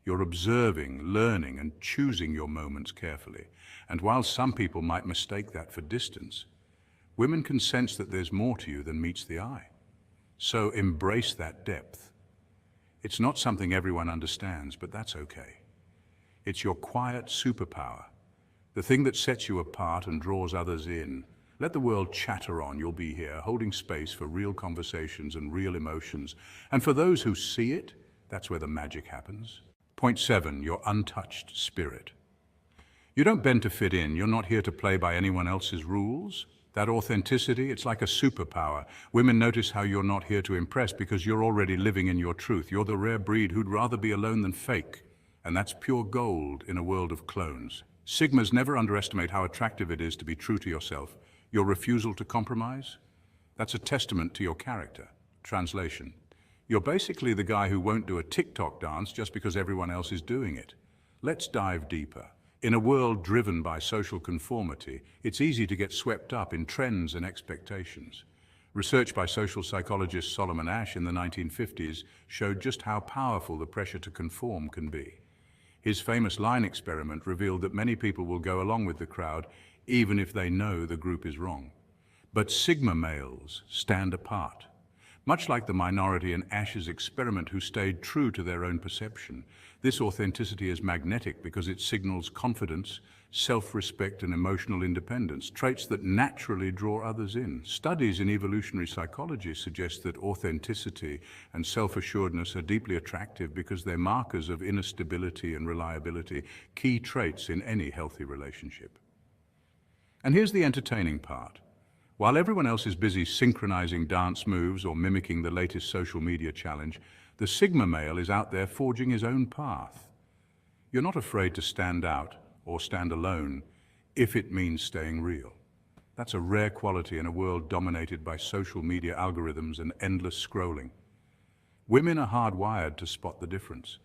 You're observing, learning, and choosing your moments carefully. And while some people might mistake that for distance, women can sense that there's more to you than meets the eye. So embrace that depth. It's not something everyone understands, but that's okay. It's your quiet superpower, the thing that sets you apart and draws others in. Let the world chatter on, you'll be here, holding space for real conversations and real emotions. And for those who see it, that's where the magic happens. Point 7, your untouched spirit. You don't bend to fit in, you're not here to play by anyone else's rules. That authenticity, it's like a superpower. Women notice how you're not here to impress because you're already living in your truth. You're the rare breed who'd rather be alone than fake. And that's pure gold in a world of clones. Sigmas never underestimate how attractive it is to be true to yourself. Your refusal to compromise, that's a testament to your character. Translation: you're basically the guy who won't do a TikTok dance just because everyone else is doing it. Let's dive deeper. In a world driven by social conformity, it's easy to get swept up in trends and expectations. Research by social psychologist Solomon Asch in the 1950s showed just how powerful the pressure to conform can be. His famous line experiment revealed that many people will go along with the crowd even if they know the group is wrong. But Sigma males stand apart. Much like the minority in Asch's experiment who stayed true to their own perception, this authenticity is magnetic because it signals confidence, self-respect, and emotional independence, traits that naturally draw others in. Studies in evolutionary psychology suggest that authenticity and self-assuredness are deeply attractive because they're markers of inner stability and reliability, key traits in any healthy relationship. And here's the entertaining part. While everyone else is busy synchronizing dance moves or mimicking the latest social media challenge, the Sigma male is out there forging his own path. You're not afraid to stand out or stand alone if it means staying real. That's a rare quality in a world dominated by social media algorithms and endless scrolling. Women are hardwired to spot the difference.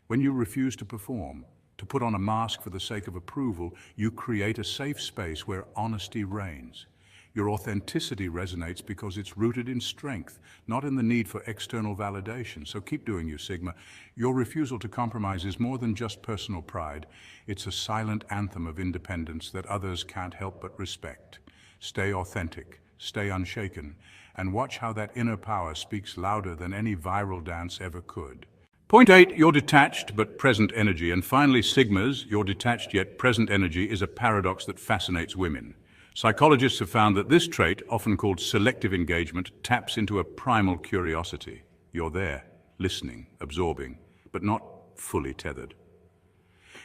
When you refuse to perform, to put on a mask for the sake of approval, you create a safe space where honesty reigns. Your authenticity resonates because it's rooted in strength, not in the need for external validation. So keep doing you, Sigma. Your refusal to compromise is more than just personal pride. It's a silent anthem of independence that others can't help but respect. Stay authentic, stay unshaken, and watch how that inner power speaks louder than any viral dance ever could. Point 8, your detached but present energy. And finally, Sigmas, your detached yet present energy is a paradox that fascinates women. Psychologists have found that this trait, often called selective engagement, taps into a primal curiosity. You're there, listening, absorbing, but not fully tethered.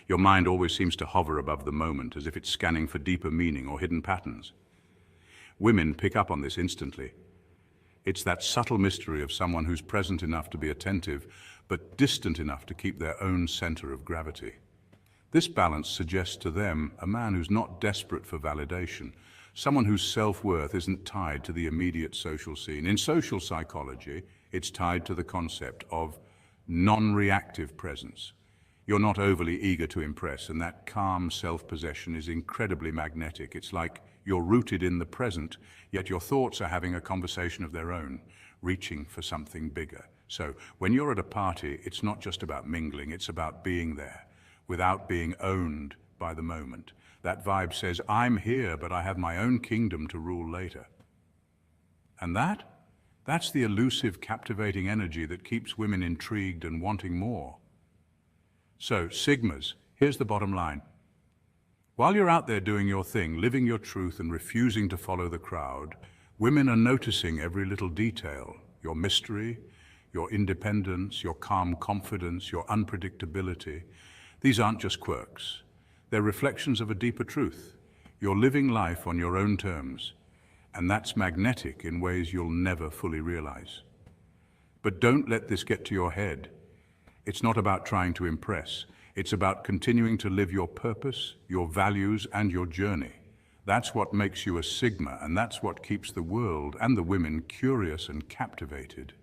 Your mind always seems to hover above the moment, as if it's scanning for deeper meaning or hidden patterns. Women pick up on this instantly. It's that subtle mystery of someone who's present enough to be attentive, but distant enough to keep their own center of gravity. This balance suggests to them a man who's not desperate for validation, someone whose self-worth isn't tied to the immediate social scene. In social psychology, it's tied to the concept of non-reactive presence. You're not overly eager to impress, and that calm self-possession is incredibly magnetic. It's like you're rooted in the present, yet your thoughts are having a conversation of their own, reaching for something bigger. So when you're at a party, it's not just about mingling, it's about being there, without being owned by the moment. That vibe says, I'm here, but I have my own kingdom to rule later. And that's the elusive, captivating energy that keeps women intrigued and wanting more. So, Sigmas, here's the bottom line. While you're out there doing your thing, living your truth and refusing to follow the crowd, women are noticing every little detail, your mystery, your independence, your calm confidence, your unpredictability. These aren't just quirks. They're reflections of a deeper truth. You're living life on your own terms, and that's magnetic in ways you'll never fully realize. But don't let this get to your head. It's not about trying to impress. It's about continuing to live your purpose, your values, and your journey. That's what makes you a Sigma, and that's what keeps the world and the women curious and captivated.